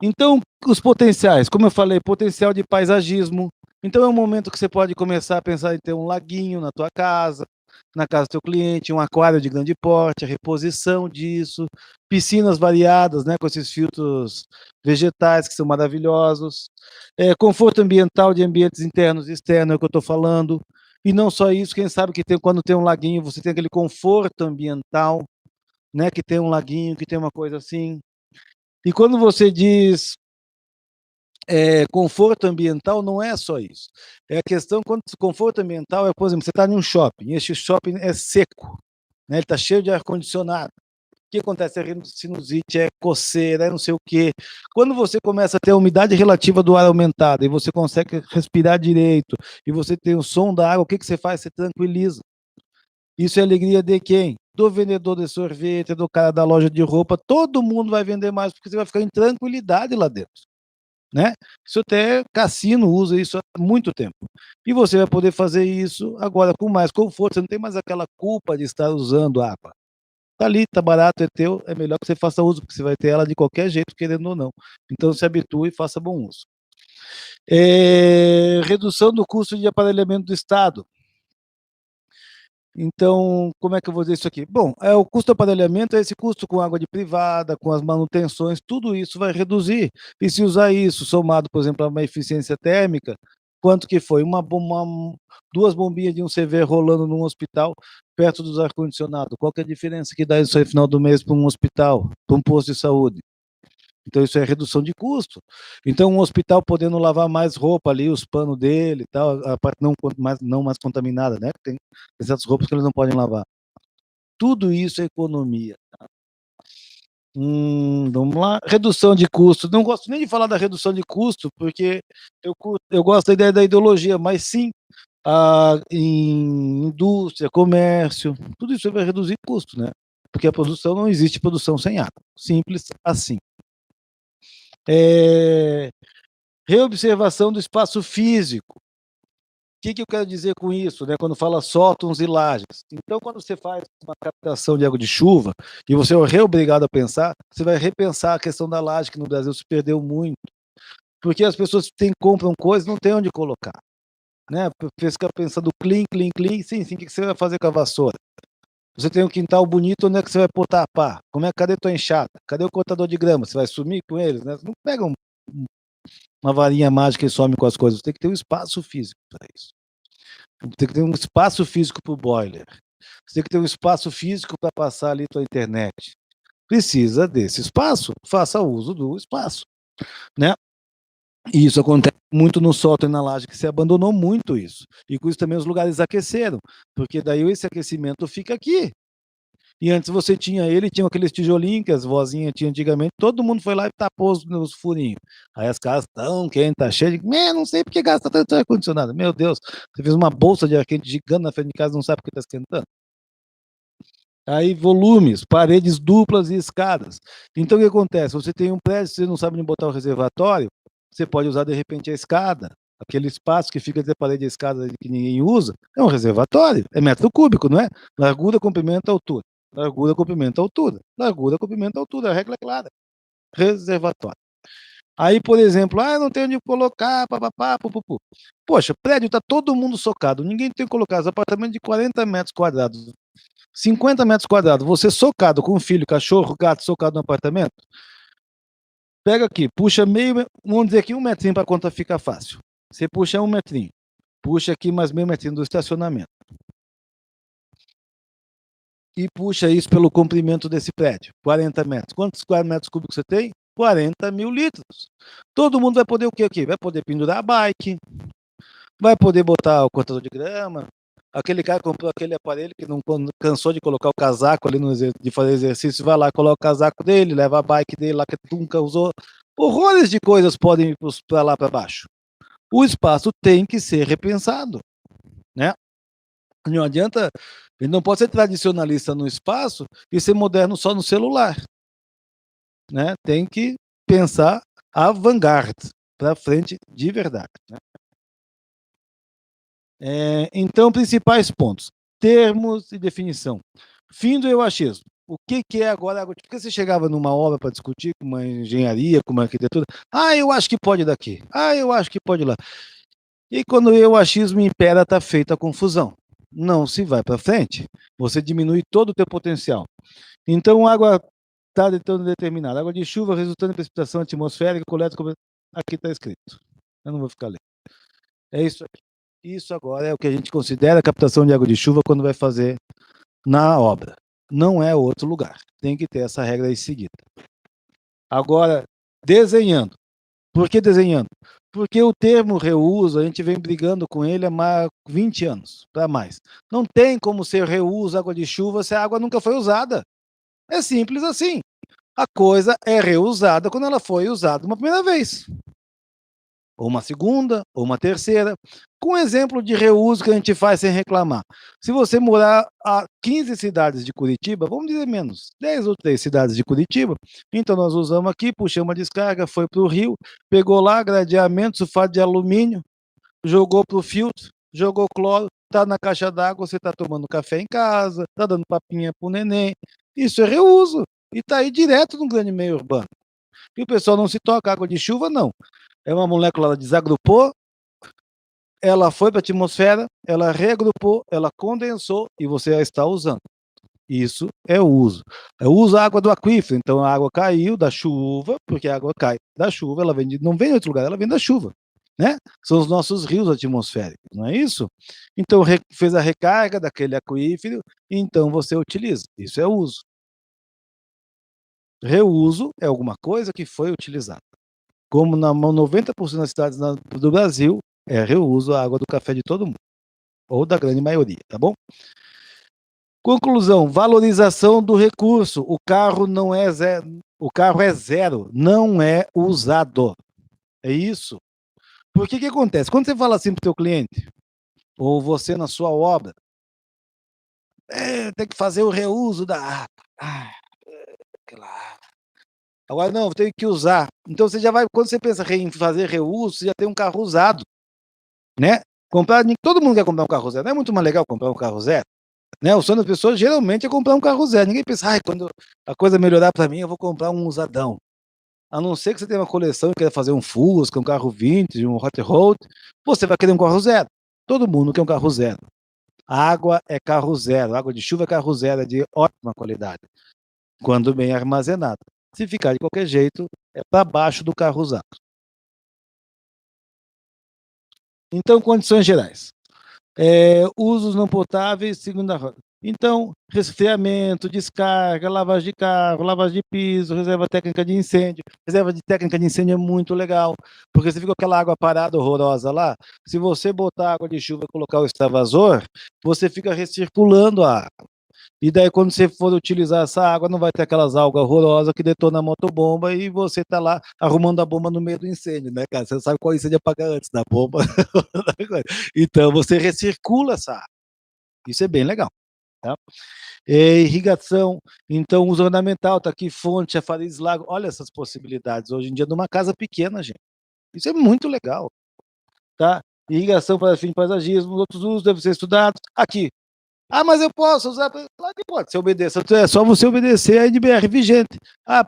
Então, os potenciais, como eu falei, potencial de paisagismo. Então é um momento que você pode começar a pensar em ter um laguinho na tua casa, na casa do teu cliente, um aquário de grande porte, a reposição disso, piscinas variadas, né, com esses filtros vegetais que são maravilhosos, conforto ambiental de ambientes internos e externos, é o que eu estou falando, e não só isso, quem sabe que quando tem um laguinho, você tem aquele conforto ambiental, né, que tem um laguinho, que tem uma coisa assim. E quando você diz conforto ambiental, não é só isso. É a questão, quando conforto ambiental é, por exemplo, você está em um shopping, e este shopping é seco, né, ele está cheio de ar-condicionado. O que acontece? É sinusite, é coceira, é não sei o quê. Quando você começa a ter a umidade relativa do ar aumentada, e você consegue respirar direito, e você tem o som da água, o que você faz? Você tranquiliza. Isso é alegria de quem? Do vendedor de sorvete, do cara da loja de roupa, todo mundo vai vender mais, porque você vai ficar em tranquilidade lá dentro, né? Isso até cassino usa isso há muito tempo. E você vai poder fazer isso agora com mais conforto, você não tem mais aquela culpa de estar usando água. Tá ali, tá barato, é teu, é melhor que você faça uso, porque você vai ter ela de qualquer jeito, querendo ou não. Então se habitue e faça bom uso. Redução do custo de aparelhamento do Estado. Então, como é que eu vou dizer isso aqui? Bom, o custo do aparelhamento é esse custo com água de privada, com as manutenções, tudo isso vai reduzir. E se usar isso somado, por exemplo, a uma eficiência térmica, quanto que foi? Duas bombinhas de um CV rolando num hospital perto dos ar-condicionado. Qual que é a diferença que dá isso aí no final do mês para um hospital, para um posto de saúde? Então, isso é redução de custo. Então, um hospital podendo lavar mais roupa ali, os panos dele e tal, a parte não mais contaminada, né? Tem certas roupas que eles não podem lavar. Tudo isso é economia. Vamos lá. Redução de custo. Não gosto nem de falar da redução de custo, porque eu gosto da ideia da ideologia, mas sim, em indústria, comércio, tudo isso vai reduzir custo, né? Porque a produção não existe produção sem água. Simples assim. Reobservação do espaço físico. O que eu quero dizer com isso, né? Quando fala sótãos e lajes. Então, quando você faz uma captação de água de chuva e você é reobrigado a pensar, você vai repensar a questão da laje, que no Brasil se perdeu muito. Porque as pessoas compram coisas e não tem onde colocar. Né? Você fica pensando clean, clean, clean. Sim, o que você vai fazer com a vassoura? Você tem um quintal bonito, onde é que você vai botar a pá? Cadê tua enxada? Cadê o cortador de grama? Você vai sumir com eles? Né? Você não pega uma varinha mágica e some com as coisas. Tem que ter um espaço físico para isso. Tem que ter um espaço físico para o boiler. Você tem que ter um espaço físico para passar ali tua internet. Precisa desse espaço. Faça uso do espaço, né? E isso acontece muito no sótão e na laje, que se abandonou muito isso. E com isso também os lugares aqueceram, porque daí esse aquecimento fica aqui. E antes você tinha aqueles tijolinhos que as vozinhas tinham antigamente, todo mundo foi lá e tapou os furinhos. Aí as casas estão quentes, tá cheio de. Não sei porque gasta tanto ar-condicionado. Meu Deus, você fez uma bolsa de ar quente gigante na frente de casa, não sabe porque está esquentando. Aí volumes, paredes duplas e escadas. Então o que acontece? Você tem um prédio, você não sabe onde botar o reservatório, você pode usar de repente a escada. Aquele espaço que fica entre a parede e a escada que ninguém usa, é um reservatório, é metro cúbico, não é? Largura, comprimento, altura. Largura, comprimento, altura. Largura, comprimento, altura. A regra é clara. Reservatório. Aí, por exemplo, não tem onde colocar, papapá, pupupu. Poxa, prédio tá todo mundo socado, ninguém tem que colocar. Os apartamentos de 40 metros quadrados, 50 metros quadrados, você socado com um filho, cachorro, gato, socado no apartamento, pega aqui, puxa meio, vamos dizer aqui 1 metrinho para a conta ficar fácil. Você puxa 1 metrinho, puxa aqui mais meio metrinho do estacionamento. E puxa isso pelo comprimento desse prédio, 40 metros. Quantos metros cúbicos você tem? 40 mil litros. Todo mundo vai poder o que aqui? Vai poder pendurar a bike, vai poder botar o cortador de grama. Aquele cara comprou aquele aparelho que não cansou de colocar o casaco ali de fazer exercício, vai lá, coloca o casaco dele, leva a bike dele lá que nunca usou. Horrores de coisas podem ir para lá para baixo. O espaço tem que ser repensado, né? Não adianta, ele não pode ser tradicionalista no espaço e ser moderno só no celular, né? Tem que pensar avant-garde, para frente de verdade, né? Então, principais pontos: termos e definição. Fim do eu achismo. O que é agora? Porque você chegava numa obra para discutir com uma engenharia, com uma arquitetura, eu acho que pode daqui, eu acho que pode lá. E quando o eu achismo impera, está feita a confusão. não se vai para frente. Você diminui todo o teu potencial. Então, água está determinada. Água de chuva resultando em precipitação atmosférica, coleta... Aqui está escrito. Eu não vou ficar lendo. É isso aqui. Isso agora é o que a gente considera captação de água de chuva quando vai fazer na obra. Não é outro lugar. Tem que ter essa regra aí seguida. Agora, desenhando. Por que desenhando? Porque o termo reuso, a gente vem brigando com ele há mais 20 anos, para mais. Não tem como ser reuso água de chuva se a água nunca foi usada. É simples assim. A coisa é reusada quando ela foi usada uma primeira vez, ou uma segunda, ou uma terceira. Com um exemplo de reuso que a gente faz sem reclamar. Se você morar a 15 cidades de Curitiba, vamos dizer menos, 10 ou 3 cidades de Curitiba, então nós usamos aqui, puxamos a descarga, foi para o rio, pegou lá gradeamento, sulfato de alumínio, jogou para o filtro, jogou cloro, está na caixa d'água, você está tomando café em casa, está dando papinha para o neném. Isso é reuso. E está aí direto no grande meio urbano. E o pessoal não se toca, água de chuva, não. É uma molécula, ela desagrupou, ela foi para a atmosfera, ela reagrupou, ela condensou e você a está usando. Isso é o uso. Eu uso a água do aquífero, então a água caiu da chuva, porque a água cai da chuva, ela vem não vem de outro lugar, ela vem da chuva. Né? São os nossos rios atmosféricos, não é isso? Então fez a recarga daquele aquífero, então você utiliza. Isso é uso. Reuso é alguma coisa que foi utilizada. Como na 90% das cidades do Brasil, é reuso a água do café de todo mundo, ou da grande maioria, tá bom? Conclusão, valorização do recurso. O carro não é zero, o carro é zero, não é usado. É isso. Porque que acontece? Quando você fala assim para o teu cliente, ou você na sua obra, tem que fazer o reuso da água. Aquela água. Agora não, tem que usar. Então você já vai, quando você pensa em fazer reuso, você já tem um carro usado, né? Todo mundo quer comprar um carro zero. Não é muito mais legal comprar um carro zero? Né? O sonho das pessoas geralmente é comprar um carro zero. Ninguém pensa, quando a coisa melhorar para mim, eu vou comprar um usadão. A não ser que você tenha uma coleção e queira fazer um Fusca, um carro vintage, um Hot Rod, você vai querer um carro zero. Todo mundo quer um carro zero. Água é carro zero, água de chuva é carro zero, é de ótima qualidade, quando bem armazenada. Se ficar de qualquer jeito, é para baixo do carro usado. Então, condições gerais. Usos não potáveis, segunda roda. Então, resfriamento, descarga, lavagem de carro, lavagem de piso, reserva técnica de incêndio. Reserva de técnica de incêndio é muito legal, porque você fica com aquela água parada horrorosa lá. Se você botar água de chuva e colocar o extravasor, você fica recirculando a água. E daí, quando você for utilizar essa água, não vai ter aquelas algas horrorosas que detonam a motobomba e você tá lá arrumando a bomba no meio do incêndio, né, cara? Você sabe qual incêndio apagar antes da bomba. Então, você recircula essa água. Isso é bem legal. Tá? Irrigação, então, uso ornamental, tá aqui fonte, chafariz, lago. Olha essas possibilidades hoje em dia numa casa pequena, gente. Isso é muito legal. Tá? Irrigação para fim de paisagismo, outros usos devem ser estudados. Aqui, mas eu posso usar. Claro que pode. Você obedeça. É só você obedecer a NBR vigente.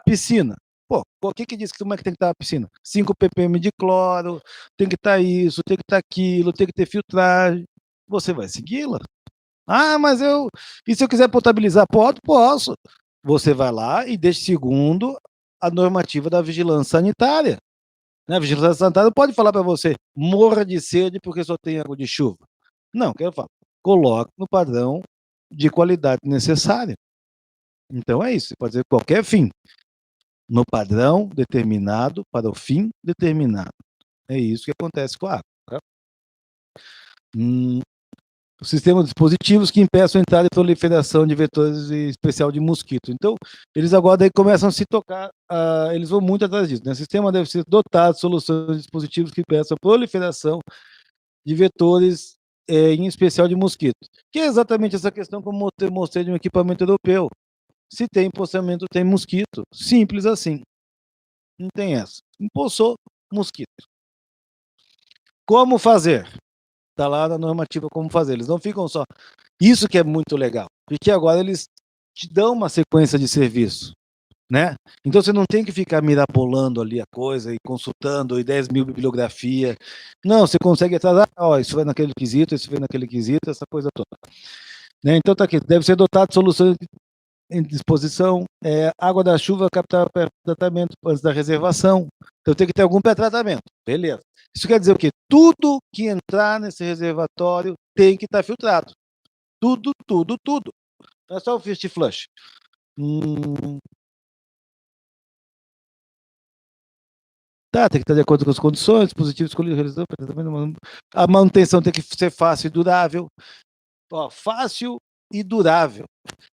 Piscina. Pô, o que diz que como é que tem que estar a piscina? 5 ppm de cloro, tem que estar isso, tem que estar aquilo, tem que ter filtragem. Você vai segui-la. Mas eu. E se eu quiser potabilizar? Posso. Você vai lá e deixa segundo a normativa da vigilância sanitária. A vigilância sanitária pode falar para você, morra de sede porque só tem água de chuva. Não, quero falar. Coloque no padrão de qualidade necessária. Então é isso, você pode dizer qualquer fim, no padrão determinado para o fim determinado. É isso que acontece com a água. Tá? O sistema de dispositivos que impeçam a entrada e proliferação de vetores especial de mosquito. Então, eles agora daí começam a se tocar, eles vão muito atrás disso. Né? O sistema deve ser dotado de soluções de dispositivos que impeçam a proliferação de vetores, em especial de mosquito. Que é exatamente essa questão como eu mostrei de um equipamento europeu. Se tem empoçamento, tem mosquito. Simples assim. Não tem essa. Empoçou, mosquito. Como fazer? Está lá na normativa como fazer. Eles não ficam só. Isso que é muito legal. Porque agora eles te dão uma sequência de serviço. né? Então você não tem que ficar mirabolando ali a coisa e consultando e 10 mil bibliografia. Não, você consegue atrasar, ó, isso vai naquele quesito, isso vai naquele quesito, essa coisa toda. Né? Então tá aqui, deve ser dotado de soluções em disposição, água da chuva, captar pré-tratamento antes da reservação. Então tem que ter algum pré-tratamento. Beleza. Isso quer dizer o quê? Tudo que entrar nesse reservatório tem que estar filtrado. Tudo, tudo, tudo. Não é só o fist flush. Tá, tem que estar de acordo com as condições, dispositivo escolhido, realizado, a manutenção tem que ser fácil e durável. Ó, fácil e durável.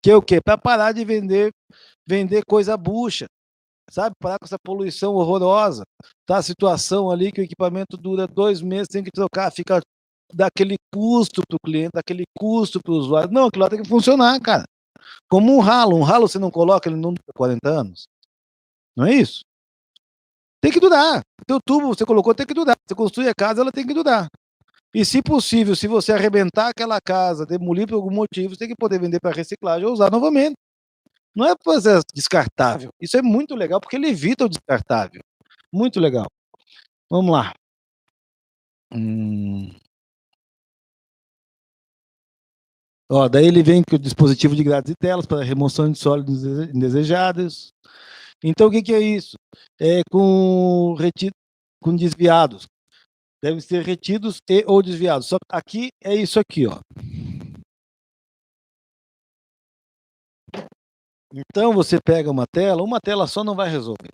Que é o quê? Para parar de vender coisa bucha, sabe? Parar com essa poluição horrorosa. Tá a situação ali que o equipamento dura 2 meses, tem que trocar, fica daquele custo para o cliente, daquele custo para o usuário. Não, aquilo lá tem que funcionar, cara. Como um ralo. Um ralo você não coloca, ele não dura 40 anos. Não é isso? Tem que durar. O teu tubo você colocou tem que durar. Você construi a casa, ela tem que durar. E, se possível, se você arrebentar aquela casa, demolir por algum motivo, você tem que poder vender para reciclagem ou usar novamente. Não é para fazer descartável. Isso é muito legal, porque ele evita o descartável. Muito legal. Vamos lá. Ó, daí ele vem com o dispositivo de grades e telas para remoção de sólidos indesejados. Então, o que, que é isso? É com desviados. Devem ser retidos e ou desviados. Só que aqui é isso aqui, ó. Então você pega uma tela só não vai resolver,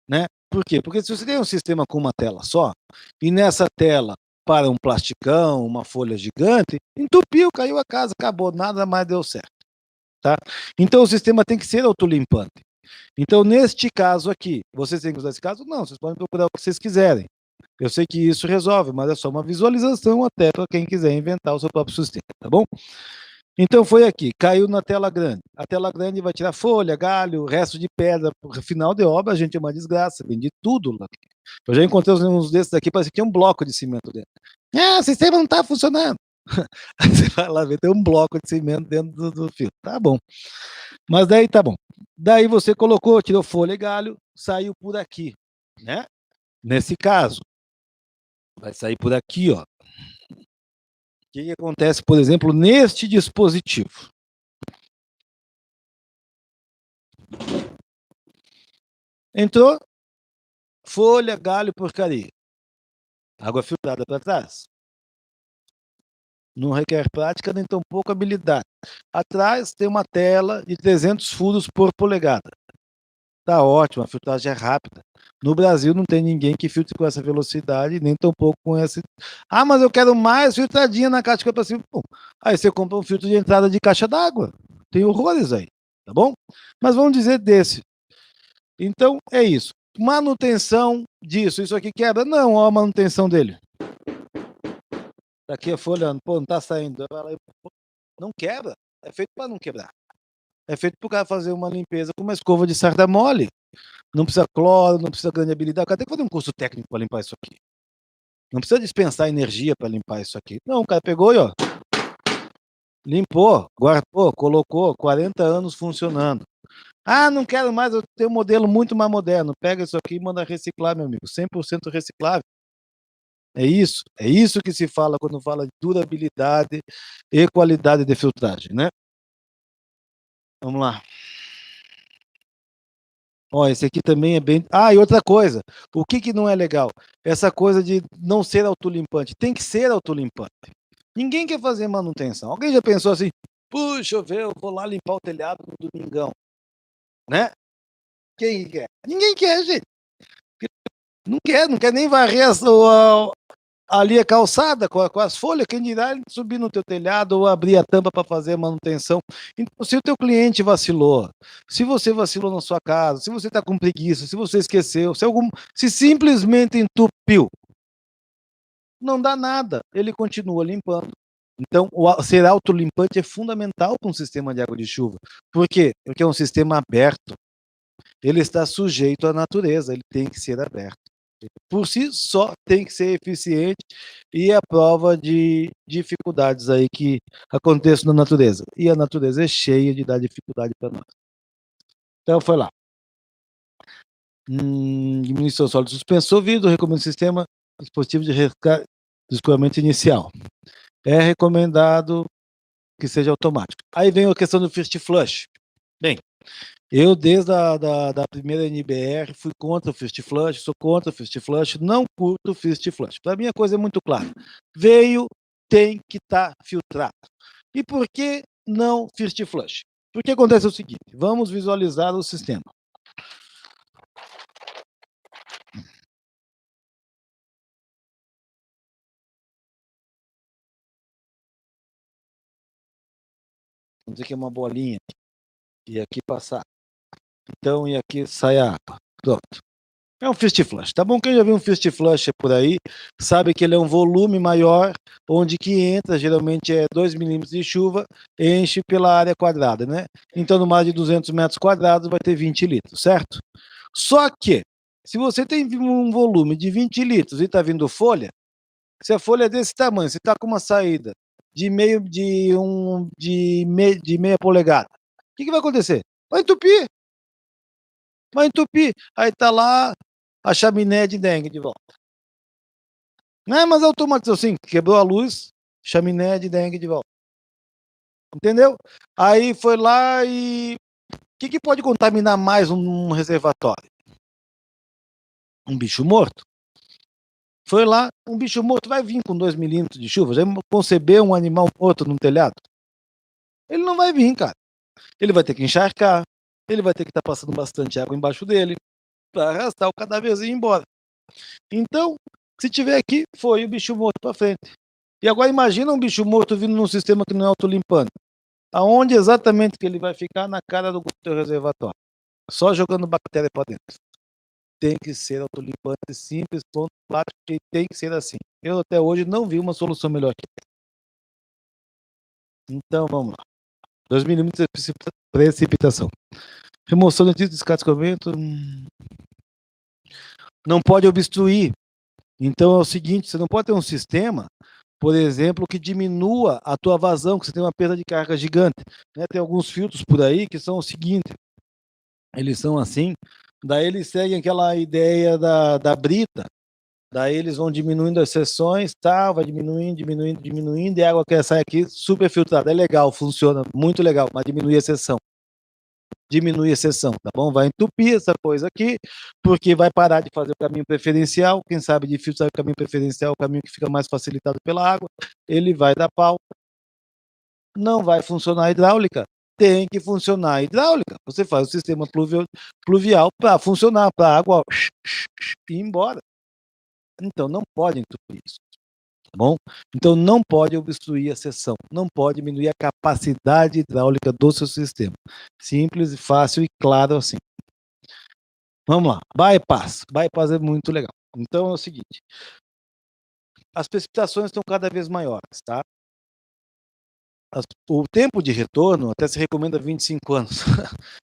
né? Por quê? Porque se você tem um sistema com uma tela só, e nessa tela para um plasticão, uma folha gigante, entupiu, caiu a casa, acabou, nada mais deu certo, tá? Então o sistema tem que ser autolimpante. Então, neste caso aqui, vocês têm que usar esse caso? Não, vocês podem procurar o que vocês quiserem. Eu sei que isso resolve, mas é só uma visualização até para quem quiser inventar o seu próprio sistema, tá bom? Então foi aqui, caiu na tela grande. A tela grande vai tirar folha, galho, resto de pedra. Final de obra, a gente, é uma desgraça, vendi tudo lá. Eu já encontrei uns desses aqui, parece que tinha um bloco de cimento dentro. O sistema não está funcionando. Aí você vai lá ver, tem um bloco de cimento dentro do fio. Tá bom. Mas daí tá bom. Daí você colocou, tirou folha e galho, saiu por aqui, né? Nesse caso, vai sair por aqui, ó. O que acontece, por exemplo, neste dispositivo? Entrou folha, galho, porcaria. Água filtrada para trás. Não requer prática nem tampouco habilidade. Atrás tem uma tela de 300 furos por polegada. Tá ótimo, a filtragem é rápida. No Brasil não tem ninguém que filtre com essa velocidade, nem tampouco com esse. Ah, mas eu quero mais filtradinha na caixa para cima. Bom, aí você compra um filtro de entrada de caixa d'água. Tem horrores aí, tá bom? Mas vamos dizer desse. Então é isso. Manutenção disso. Isso aqui quebra? Não, ó a manutenção dele. Tá aqui a folha, pô, não tá saindo. Não quebra. É feito para não quebrar. É feito para o cara fazer uma limpeza com uma escova de sarda mole. Não precisa cloro, não precisa grande habilidade. O cara tem que fazer um curso técnico para limpar isso aqui. Não precisa dispensar energia para limpar isso aqui. Não, o cara pegou e ó, limpou, guardou, colocou, 40 anos funcionando. Ah, não quero mais, eu tenho um modelo muito mais moderno. Pega isso aqui e manda reciclar, meu amigo. 100% reciclável. É isso que se fala quando fala de durabilidade e qualidade de filtragem, né? Vamos lá. Ó, esse aqui também é bem. Ah, e outra coisa, o que que não é legal? Essa coisa de não ser autolimpante. Tem que ser autolimpante. Ninguém quer fazer manutenção. Alguém já pensou assim, puxa, eu vou lá limpar o telhado no domingão, né? Quem quer? Ninguém quer, gente. Não quer nem varrer ali a calçada com as folhas, quem dirá ele subir no teu telhado ou abrir a tampa para fazer a manutenção. Então, se o teu cliente vacilou, se você vacilou na sua casa, se você está com preguiça, se você esqueceu, se simplesmente entupiu, não dá nada, ele continua limpando. Então, ser autolimpante é fundamental para um sistema de água de chuva. Por quê? Porque é um sistema aberto. Ele está sujeito à natureza, ele tem que ser aberto. Por si só tem que ser eficiente e a prova de dificuldades aí que acontecem na natureza. E a natureza é cheia de dar dificuldade para nós. Então foi lá. Diminuição sólido suspensor, vidro, recomendo sistema dispositivo de escoamento inicial. É recomendado que seja automático. Aí vem a questão do first flush. Bem, eu desde da primeira NBR fui contra o first flush, sou contra o first flush, não curto o first flush. Para mim a coisa é muito clara. Veio, tem que estar filtrado. E por que não first flush? Porque acontece o seguinte, vamos visualizar o sistema. Vamos dizer que é uma bolinha, e aqui passar. Então, e aqui sai a água. Pronto. É um fist flush, tá bom? Quem já viu um fist flush por aí, sabe que ele é um volume maior, onde que entra, geralmente é 2 milímetros de chuva, enche pela área quadrada, né? Então, no mais de 200 metros quadrados, vai ter 20 litros, certo? Só que, se você tem um volume de 20 litros e está vindo folha, se a folha é desse tamanho, você está com uma saída de meia polegada, o que vai acontecer? Vai entupir, vai entupir. Aí tá lá a chaminé de dengue de volta. Não, mas automatizou sim, quebrou a luz, chaminé de dengue de volta. Entendeu? Aí foi lá e o que pode contaminar mais um reservatório? Um bicho morto. Foi lá, um bicho morto vai vir com 2 milímetros de chuva. Já concebeu um animal morto no telhado? Ele não vai vir, cara. Ele vai ter que encharcar, ele vai ter que estar passando bastante água embaixo dele para arrastar o cadáverzinho embora. Então, se tiver aqui, foi o bicho morto para frente. E agora imagina um bicho morto vindo num sistema que não é autolimpando. Aonde exatamente que ele vai ficar? Na cara do teu reservatório. Só jogando bactéria para dentro. Tem que ser autolimpante simples, ponto prático, e tem que ser assim. Eu até hoje não vi uma solução melhor que essa. Então, vamos lá. 2 milímetros de precipitação. Remoção de descarte de escoamento. Não pode obstruir. Então é o seguinte, você não pode ter um sistema, por exemplo, que diminua a tua vazão, que você tem uma perda de carga gigante. Né? Tem alguns filtros por aí que são o seguinte, eles são assim, daí eles seguem aquela ideia da brita, daí eles vão diminuindo as seções, tá, vai diminuindo, diminuindo, diminuindo, e a água que sai aqui super filtrada. É legal, funciona, muito legal, mas diminui a seção. Diminui a seção, tá bom? Vai entupir essa coisa aqui, porque vai parar de fazer o caminho preferencial. Quem sabe de filtro sabe o caminho preferencial, o caminho que fica mais facilitado pela água. Ele vai dar pau. Não vai funcionar a hidráulica. Tem que funcionar a hidráulica. Você faz o sistema pluvial para funcionar, para a água ir embora. Então não pode entupir isso. Tá bom? Então não pode obstruir a seção, não pode diminuir a capacidade hidráulica do seu sistema. Simples, fácil e claro assim. Vamos lá, bypass. Bypass é muito legal. Então é o seguinte, as precipitações estão cada vez maiores, tá? O tempo de retorno até se recomenda 25 anos.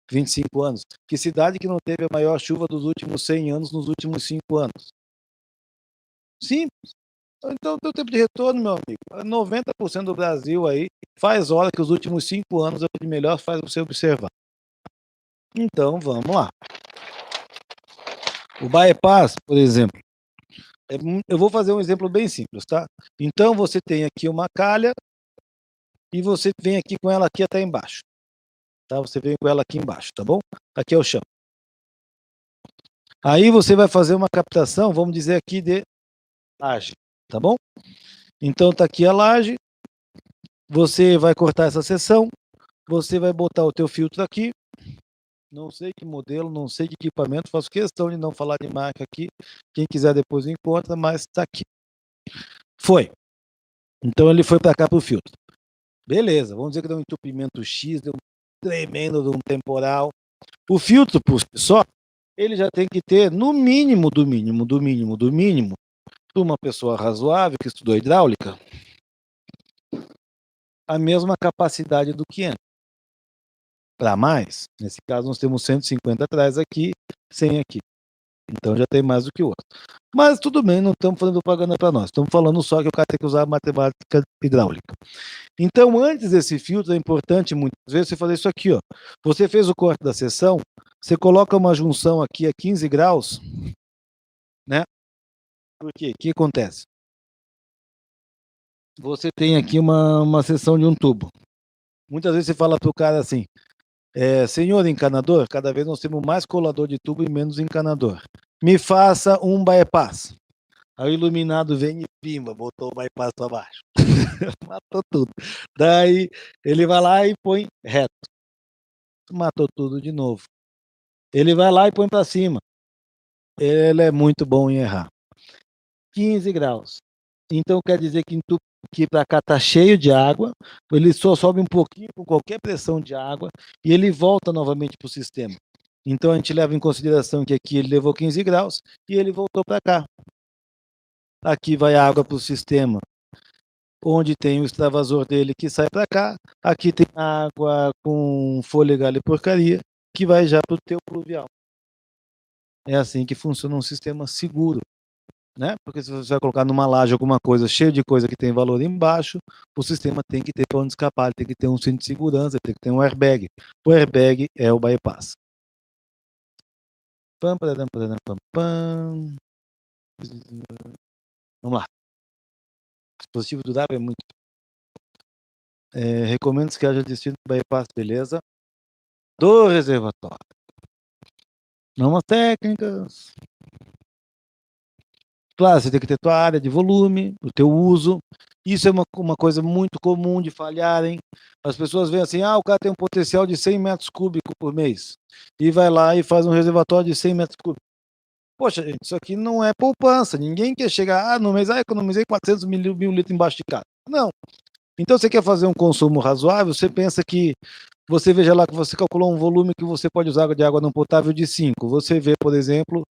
25 anos. Que cidade que não teve a maior chuva dos últimos 100 anos nos últimos 5 anos? Simples. Então, o tempo de retorno, meu amigo, 90% do Brasil aí faz hora que os últimos 5 anos é o que melhor faz você observar. Então, vamos lá. O bypass, por exemplo, eu vou fazer um exemplo bem simples, tá? Então, você tem aqui uma calha e você vem aqui com ela aqui até embaixo. Tá? Você vem com ela aqui embaixo, tá bom? Aqui é o chão. Aí você vai fazer uma captação, vamos dizer aqui de laje, tá bom? Então tá aqui a laje, você vai cortar essa seção, você vai botar o teu filtro aqui, não sei que modelo, não sei que equipamento, faço questão de não falar de marca aqui, quem quiser depois encontra, mas tá aqui. Foi. Então ele foi para cá pro filtro. Beleza, vamos dizer que deu um entupimento X, deu um tremendo de um temporal. O filtro, por si só, ele já tem que ter, no mínimo, do mínimo, do mínimo, do mínimo, uma pessoa razoável que estudou hidráulica, a mesma capacidade do que entra. Para mais, nesse caso nós temos 150 atrás aqui, 100 aqui. Então já tem mais do que o outro. Mas tudo bem, não estamos fazendo propaganda para nós. Estamos falando só que o cara tem que usar matemática hidráulica. Então, antes desse filtro, é importante muitas vezes você fazer isso aqui, ó. Você fez o corte da seção, você coloca uma junção aqui a 15 graus, né? Por quê? O que acontece? Você tem aqui uma seção de um tubo. Muitas vezes você fala para o cara assim, senhor encanador, cada vez nós temos mais colador de tubo e menos encanador. Me faça um bypass. Aí o iluminado vem e pimba, botou o bypass para baixo. Matou tudo. Daí ele vai lá e põe reto. Matou tudo de novo. Ele vai lá e põe para cima. Ele é muito bom em errar. 15 graus. Então quer dizer que para cá está cheio de água, ele só sobe um pouquinho com qualquer pressão de água e ele volta novamente para o sistema. Então a gente leva em consideração que aqui ele levou 15 graus e ele voltou para cá. Aqui vai a água para o sistema, onde tem o extravasor dele que sai para cá. Aqui tem água com fôlego e porcaria que vai já para o teu pluvial. É assim que funciona um sistema seguro. Né? Porque se você vai colocar numa laje alguma coisa cheia de coisa que tem valor embaixo, o sistema tem que ter para onde escapar, tem que ter um cinto de segurança, tem que ter um airbag. O airbag é o bypass. Pam, paradam, paradam, pam, pam. Vamos lá. O dispositivo do W é muito. Recomendo que haja destino bypass, beleza? Do reservatório. Normas técnicas. Claro, você tem que ter tua área de volume, o teu uso. Isso é uma coisa muito comum de falharem. As pessoas veem assim, o cara tem um potencial de 100 metros cúbicos por mês. E vai lá e faz um reservatório de 100 metros cúbicos. Poxa, gente, isso aqui não é poupança. Ninguém quer chegar, no mês, economizei 400 mil litros embaixo de casa. Não. Então, você quer fazer um consumo razoável, você pensa que, você veja lá que você calculou um volume que você pode usar de água não potável de 5. Você vê, por exemplo,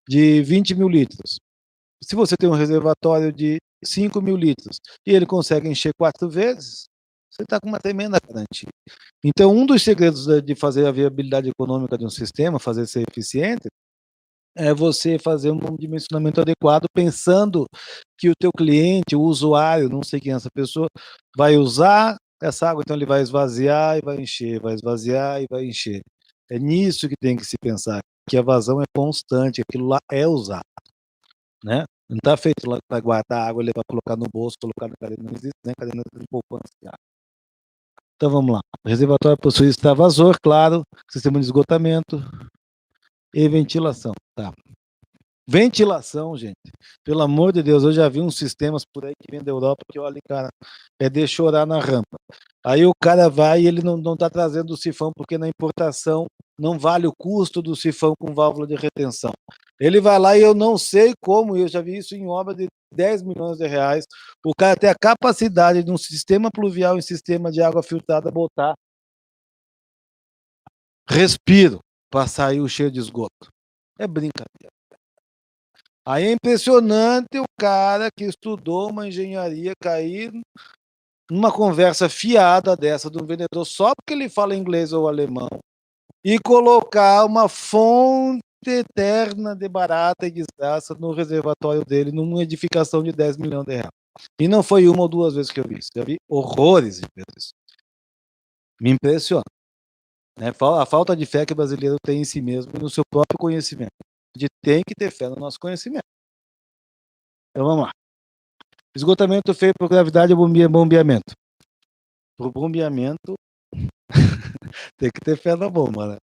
de 20 mil litros. Se você tem um reservatório de 5 mil litros e ele consegue encher 4 vezes, você está com uma tremenda garantia. Então, um dos segredos de fazer a viabilidade econômica de um sistema, fazer ser eficiente, é você fazer um dimensionamento adequado, pensando que o teu cliente, o usuário, não sei quem é essa pessoa, vai usar essa água, então ele vai esvaziar e vai encher, vai esvaziar e vai encher. É nisso que tem que se pensar, que a vazão é constante, aquilo lá é usado, né? Não está feito para guardar água, levar, colocar no bolso, colocar na cadena, não existe, né? Cadena de poupança de água. Então vamos lá. O reservatório possui extravasor, claro, sistema de esgotamento e ventilação. Tá. Ventilação, gente. Pelo amor de Deus, eu já vi uns sistemas por aí que vem da Europa que, olha, cara, é de chorar na rampa. Aí o cara vai e ele não está trazendo o sifão, porque na importação não vale o custo do sifão com válvula de retenção. Ele vai lá e eu não sei como, eu já vi isso em obra de 10 milhões de reais, o cara tem a capacidade de um sistema pluvial em sistema de água filtrada botar respiro para sair o cheiro de esgoto. É brincadeira. Aí é impressionante o cara que estudou uma engenharia cair numa conversa fiada dessa de um vendedor só porque ele fala inglês ou alemão e colocar uma fonte eterna de barata e desgraça no reservatório dele, numa edificação de 10 milhões de reais. E não foi uma ou duas vezes que eu vi isso, já vi horrores de vezes. Me impressiona. Né? A falta de fé que o brasileiro tem em si mesmo e no seu próprio conhecimento. A gente tem que ter fé no nosso conhecimento. Então vamos lá. Esgotamento feito por gravidade ou bombeamento. Por bombeamento, tem que ter fé na bomba, né?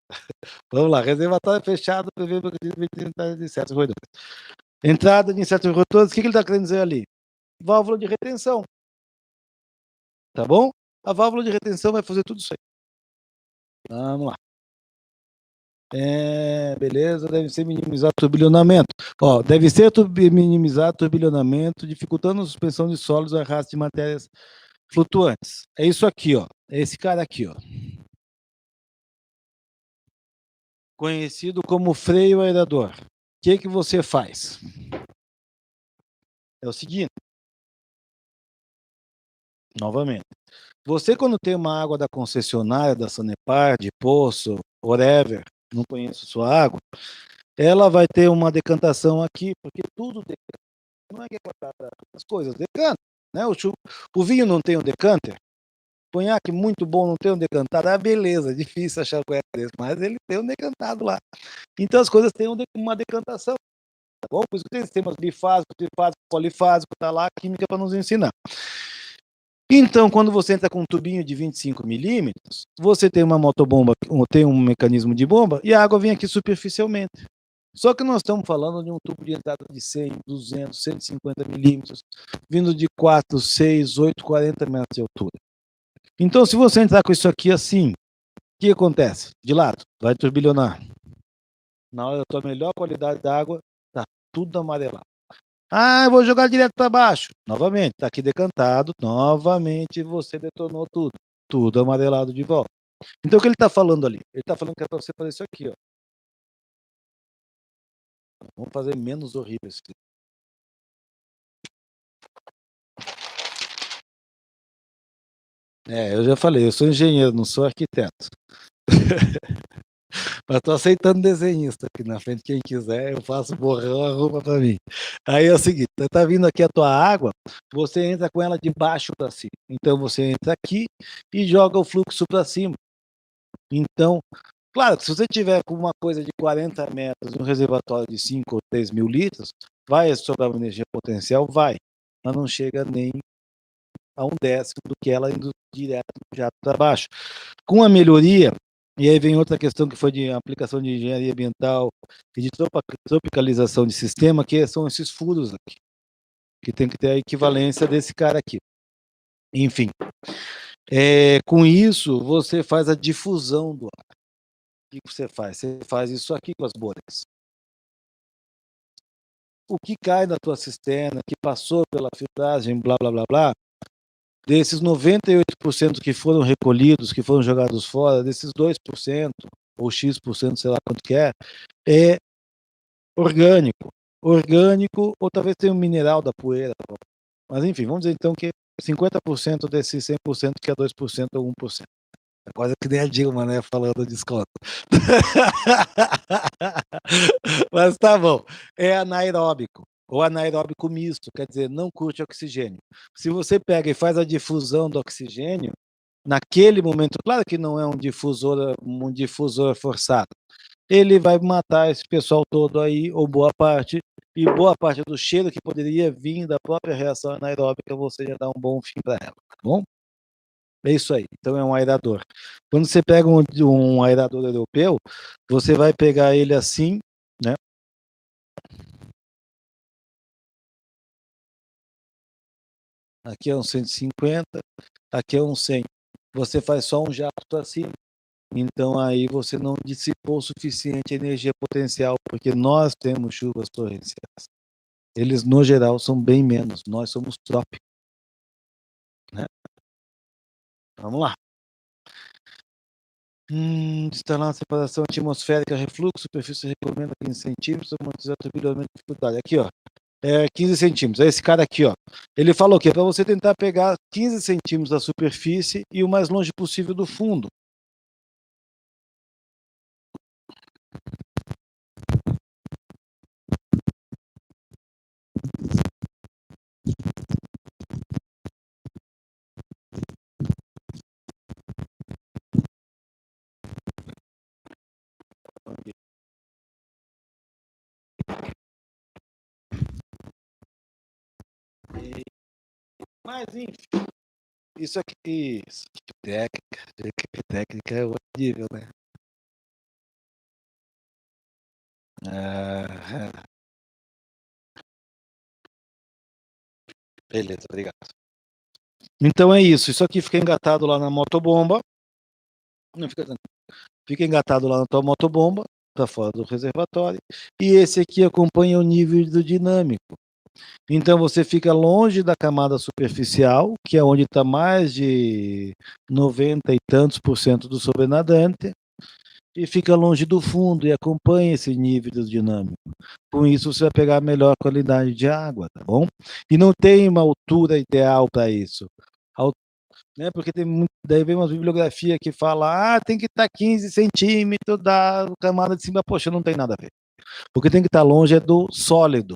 Vamos lá. Reservatório fechado, prevê de insetos roedores. Entrada de insetos roedores, o que ele está querendo dizer ali? Válvula de retenção. Tá bom? A válvula de retenção vai fazer tudo isso aí. Vamos lá. Beleza, deve ser minimizar turbilhonamento. Ó, deve ser minimizar turbilhonamento, dificultando a suspensão de sólidos e arrasto de matérias flutuantes. É isso aqui, ó. É esse cara aqui, ó. Conhecido como freio aerador. O que você faz? É o seguinte, novamente. Você, quando tem uma água da concessionária, da Sanepar, de poço, whatever, não conheço sua água, ela vai ter uma decantação aqui, porque tudo decanta. Não é que as coisas decantam, né? O vinho não tem um decanter, conhaque muito bom não tem um decantado, beleza, difícil achar o conhaque desse, mas ele tem um decantado lá. Então as coisas têm uma decantação, tá bom? Por isso que tem sistemas bifásicos, trifásicos, polifásicos, tá lá a química para nos ensinar. Então, quando você entra com um tubinho de 25 milímetros, você tem uma motobomba, tem um mecanismo de bomba, e a água vem aqui superficialmente. Só que nós estamos falando de um tubo de entrada de 100, 200, 150 milímetros, vindo de 4, 6, 8, 40 metros de altura. Então, se você entrar com isso aqui assim, o que acontece? De lado, vai turbilhonar. Na hora da tua melhor qualidade da água, tá tudo amarelado. Eu vou jogar direto para baixo. Novamente, tá aqui decantado. Novamente, você detonou tudo. Tudo amarelado de volta. Então, o que ele está falando ali? Ele está falando que é para você fazer isso aqui, ó. Vamos fazer menos horrível isso aqui. Eu já falei, eu sou engenheiro, não sou arquiteto. Mas estou aceitando desenhista aqui na frente. Quem quiser, eu faço borrão, arruma para mim. Aí é o seguinte: está vindo aqui a tua água, você entra com ela de baixo para cima. Então você entra aqui e joga o fluxo para cima. Então, claro que se você tiver com uma coisa de 40 metros e um reservatório de 5 ou 3 mil litros, vai sobrar uma energia potencial? Vai. Mas não chega nem a um décimo do que ela indo direto já para baixo. Com a melhoria, e aí vem outra questão que foi de aplicação de engenharia ambiental e de tropicalização de sistema, que são esses furos aqui, que tem que ter a equivalência desse cara aqui. Enfim, com isso, você faz a difusão do ar. O que você faz? Você faz isso aqui com as bolhas. O que cai na tua cisterna, que passou pela filtragem, blá, blá, blá, blá, desses 98% que foram recolhidos, que foram jogados fora, desses 2%, ou X%, sei lá quanto que é orgânico. Orgânico, ou talvez tenha um mineral da poeira. Mas enfim, vamos dizer então que 50% desses 100%, que é 2% ou 1%. É quase que nem a Dilma, né, falando desconto. Mas tá bom. É anaeróbico, ou anaeróbico misto, quer dizer, não curte oxigênio. Se você pega e faz a difusão do oxigênio, naquele momento, claro que não é um difusor forçado, ele vai matar esse pessoal todo aí, ou boa parte, e boa parte do cheiro que poderia vir da própria reação anaeróbica, você já dá um bom fim para ela, tá bom? É isso aí. Então é um aerador. Quando você pega um aerador europeu, você vai pegar ele assim, né? Aqui é um 150, aqui é um 100. Você faz só um jato assim. Então aí você não dissipou o suficiente energia potencial, porque nós temos chuvas torrenciais. Eles, no geral, são bem menos. Nós somos trópicos, né? Vamos lá. Instalar separação atmosférica, refluxo, superfície recomenda 15 centímetros, amortizar turbilhonamento de dificuldade. Aqui, ó. 15 centímetros. É esse cara aqui, ó. Ele falou que é para você tentar pegar 15 centímetros da superfície e o mais longe possível do fundo. Mas, enfim, isso aqui, técnica é outro nível, né? Beleza, obrigado. Então é isso. Isso aqui fica engatado lá na motobomba. Não fica engatado lá na tua motobomba, tá fora do reservatório. E esse aqui acompanha o nível hidrodinâmico. Então você fica longe da camada superficial, que é onde está mais de 90 e tantos por cento do sobrenadante, e fica longe do fundo e acompanha esse nível hidrodinâmico. Com isso você vai pegar a melhor qualidade de água, tá bom? E não tem uma altura ideal para isso. Né, porque daí vem uma bibliografia que fala, tem que estar 15 centímetros da camada de cima. Poxa, não tem nada a ver. O que tem que estar longe é do sólido.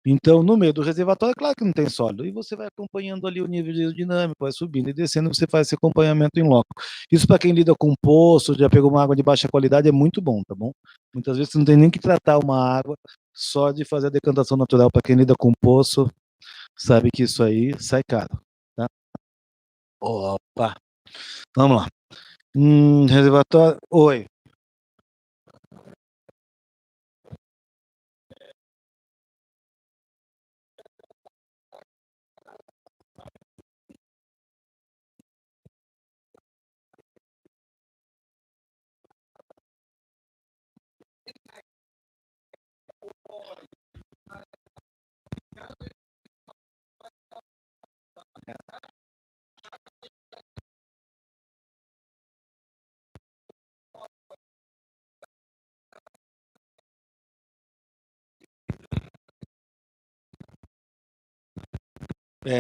Então, no meio do reservatório, claro que não tem sólido, e você vai acompanhando ali o nível de dinâmico, vai subindo e descendo, você faz esse acompanhamento em loco. Isso para quem lida com poço, já pegou uma água de baixa qualidade, é muito bom, tá bom? Muitas vezes você não tem nem que tratar uma água, só de fazer a decantação natural. Para quem lida com poço, sabe que isso aí sai caro, tá? Opa, vamos lá. Reservatório, oi.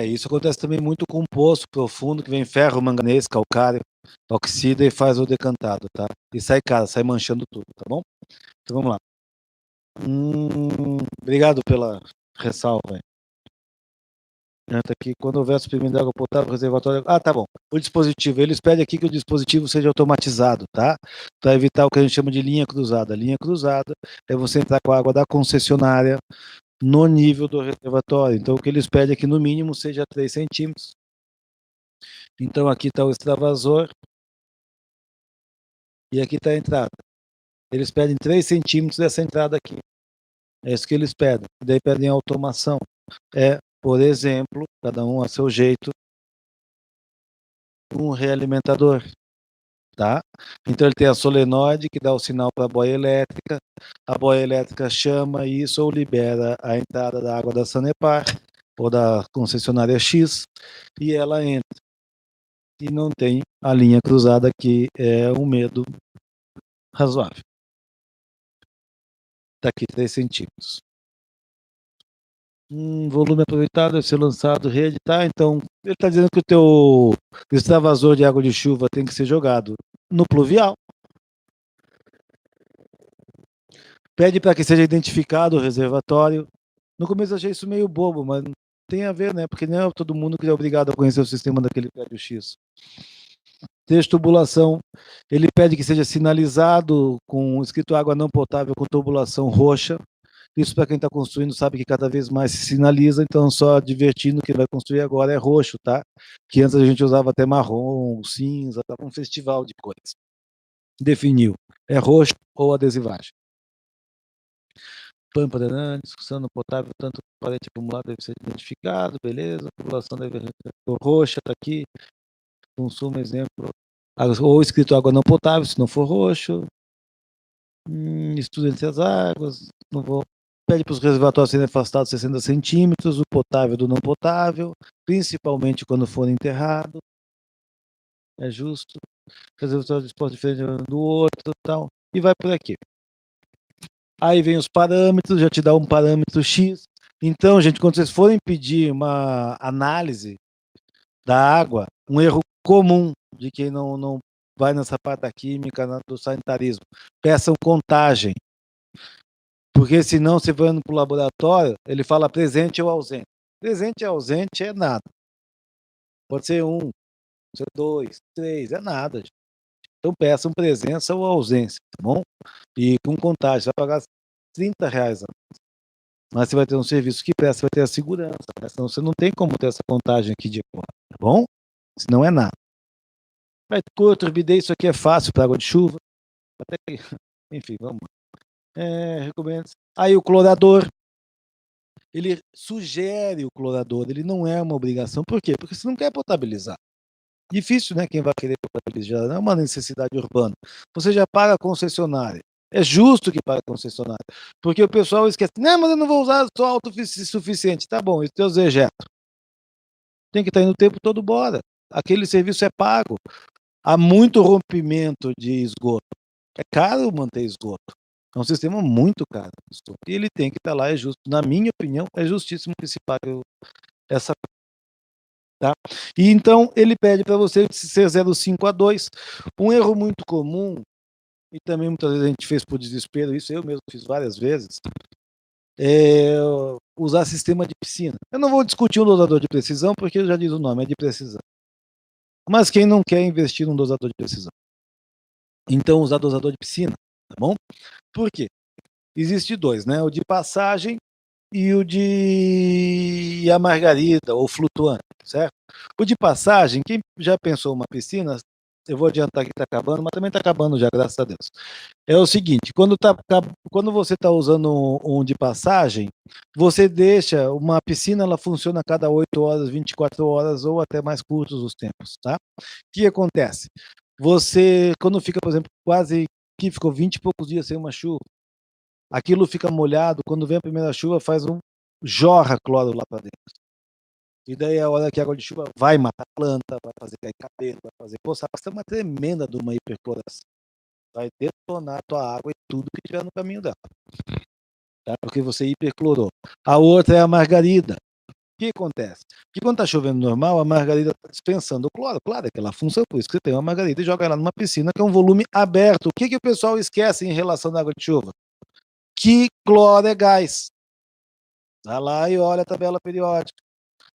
Isso acontece também muito com poço profundo, que vem ferro, manganês, calcário, oxida e faz o decantado, tá? E sai, cara, sai manchando tudo, tá bom? Então vamos lá. Obrigado pela ressalva. Adianta aqui, quando houver suprimento de água potável, reservatório. Ah, tá bom. O dispositivo, eles pedem aqui que o dispositivo seja automatizado, tá? Para evitar o que a gente chama de linha cruzada. Linha cruzada é você entrar com a água da concessionária no nível do reservatório. Então, o que eles pedem é que no mínimo seja 3 centímetros. Então, aqui está o extravasor e aqui está a entrada. Eles pedem 3 centímetros dessa entrada aqui. É isso que eles pedem. Daí pedem automação. Por exemplo, cada um a seu jeito, um realimentador, tá? Então ele tem a solenoide que dá o sinal para a boia elétrica chama isso ou libera a entrada da água da Sanepar ou da concessionária X e ela entra. E não tem a linha cruzada, que é um medo razoável. Está aqui 3 centímetros. Volume aproveitado deve ser lançado, rede, tá? Então, ele está dizendo que o teu extravasor de água de chuva tem que ser jogado no pluvial. Pede para que seja identificado o reservatório. No começo eu achei isso meio bobo, mas tem a ver, né? Porque não é todo mundo que é obrigado a conhecer o sistema daquele prédio X. Texto tubulação, ele pede que seja sinalizado com escrito água não potável com tubulação roxa. Isso, para quem está construindo, sabe que cada vez mais se sinaliza, então só divertindo que vai construir agora é roxo, tá? Que antes a gente usava até marrom, cinza, estava um festival de cores. Definiu, é roxo ou adesivagem. Pâmpada, né? Discussão no potável, tanto parente acumulado deve ser identificado, beleza, a população deve ser roxa, está aqui, consumo, exemplo, ou escrito água não potável, se não for roxo, estudo entre as águas, não vou. Pede para os reservatórios serem afastados 60 centímetros, o potável do não potável, principalmente quando for enterrado. É justo. Reservatório disposto diferente do outro, tal, e vai por aqui. Aí vem os parâmetros, já te dá um parâmetro X. Então, gente, quando vocês forem pedir uma análise da água, um erro comum de quem não vai nessa parte da química, do sanitarismo, peçam contagem. Porque senão você vai para o laboratório, ele fala presente ou ausente. Presente e ausente é nada. Pode ser 1, pode ser 2, 3, é nada. Gente. Então peçam presença ou ausência, tá bom? E com contagem, você vai pagar R$ 30. Mas você vai ter um serviço que presta, vai ter a segurança. Né? Senão você não tem como ter essa contagem aqui de agora, tá bom? Senão é nada. Vai curto, turbidez, isso aqui é fácil para água de chuva. Até que, enfim, vamos lá. Recomendo. Aí o clorador, ele sugere o clorador, ele não é uma obrigação. Por quê? Porque você não quer potabilizar. Difícil, né? Quem vai querer potabilizar, não é uma necessidade urbana. Você já paga a concessionária. É justo que pague a concessionária. Porque o pessoal esquece, não, mas eu não vou usar, sou autossuficiente. Tá bom, e os teus dejetos? Tem que estar indo o tempo todo, bora. Aquele serviço é pago. Há muito rompimento de esgoto. É caro manter esgoto. É um sistema muito caro. E ele tem que estar lá, é justo. Na minha opinião, é justíssimo que se pague essa. Tá? E então ele pede para você ser 0,5 a 2. Um erro muito comum e também muitas vezes a gente fez por desespero, isso eu mesmo fiz várias vezes, usar sistema de piscina. Eu não vou discutir um dosador de precisão, porque já diz o nome, é de precisão. Mas quem não quer investir num dosador de precisão? Então, usar dosador de piscina, tá bom? Por quê? Existe dois, né? O de passagem e o de a margarida, ou flutuante, certo? O de passagem, quem já pensou uma piscina, eu vou adiantar que está acabando, mas também está acabando já, graças a Deus. É o seguinte, quando você está usando um de passagem, você deixa uma piscina, ela funciona a cada 8 horas, 24 horas ou até mais curtos os tempos, tá? O que acontece? Você, quando fica, por exemplo, quase que ficou 20 e poucos dias sem uma chuva, aquilo fica molhado, quando vem a primeira chuva, jorra cloro lá para dentro. E daí é a hora que a água de chuva vai matar a planta, vai fazer cair cabelo, vai fazer coçar, é uma tremenda de uma hipercloração. Vai detonar a tua água e tudo que tiver no caminho dela. Tá? Porque você hiperclorou. A outra é a margarida. O que acontece? Que quando está chovendo normal, a margarida está dispensando o cloro. Claro, é aquela função, por isso que você tem uma margarida e joga ela numa piscina que é um volume aberto. O que o pessoal esquece em relação à água de chuva? Que cloro é gás. Vai lá e olha a tabela periódica.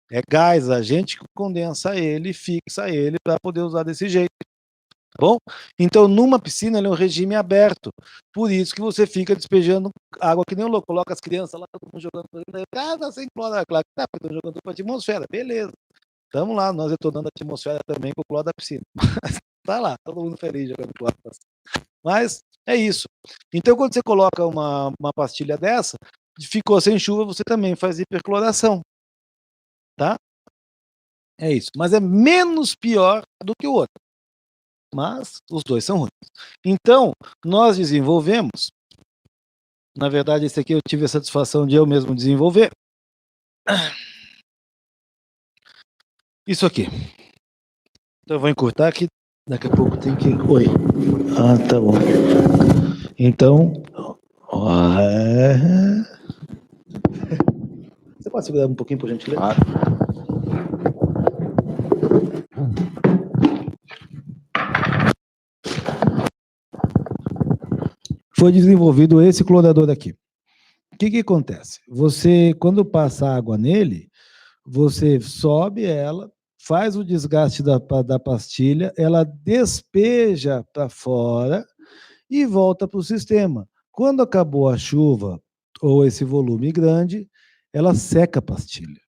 É gás, a gente condensa ele, fixa ele para poder usar desse jeito. Tá bom? Então, numa piscina, ele é um regime aberto. Por isso que você fica despejando água que nem o louco. Coloca as crianças lá, todo mundo jogando. Tá sem cloro. Claro que tá, porque estão jogando para a atmosfera. Beleza. Estamos lá, nós retornando a atmosfera também com o cloro da piscina. Mas tá lá, todo mundo feliz jogando cloro. Mas é isso. Então, quando você coloca uma pastilha dessa, ficou sem chuva, você também faz hipercloração. Tá? É isso. Mas é menos pior do que o outro. Mas os dois são ruins. Então, nós desenvolvemos, na verdade, esse aqui eu tive a satisfação de eu mesmo desenvolver. Isso aqui. Então, eu vou encurtar aqui. Daqui a pouco tem que. Oi. Ah, tá bom. Então. Você pode segurar um pouquinho, por gentileza? Claro. Foi desenvolvido esse clorador aqui. O que acontece? Você, quando passa água nele, você sobe ela, faz o desgaste da pastilha, ela despeja para fora e volta para o sistema. Quando acabou a chuva ou esse volume grande, ela seca a pastilha.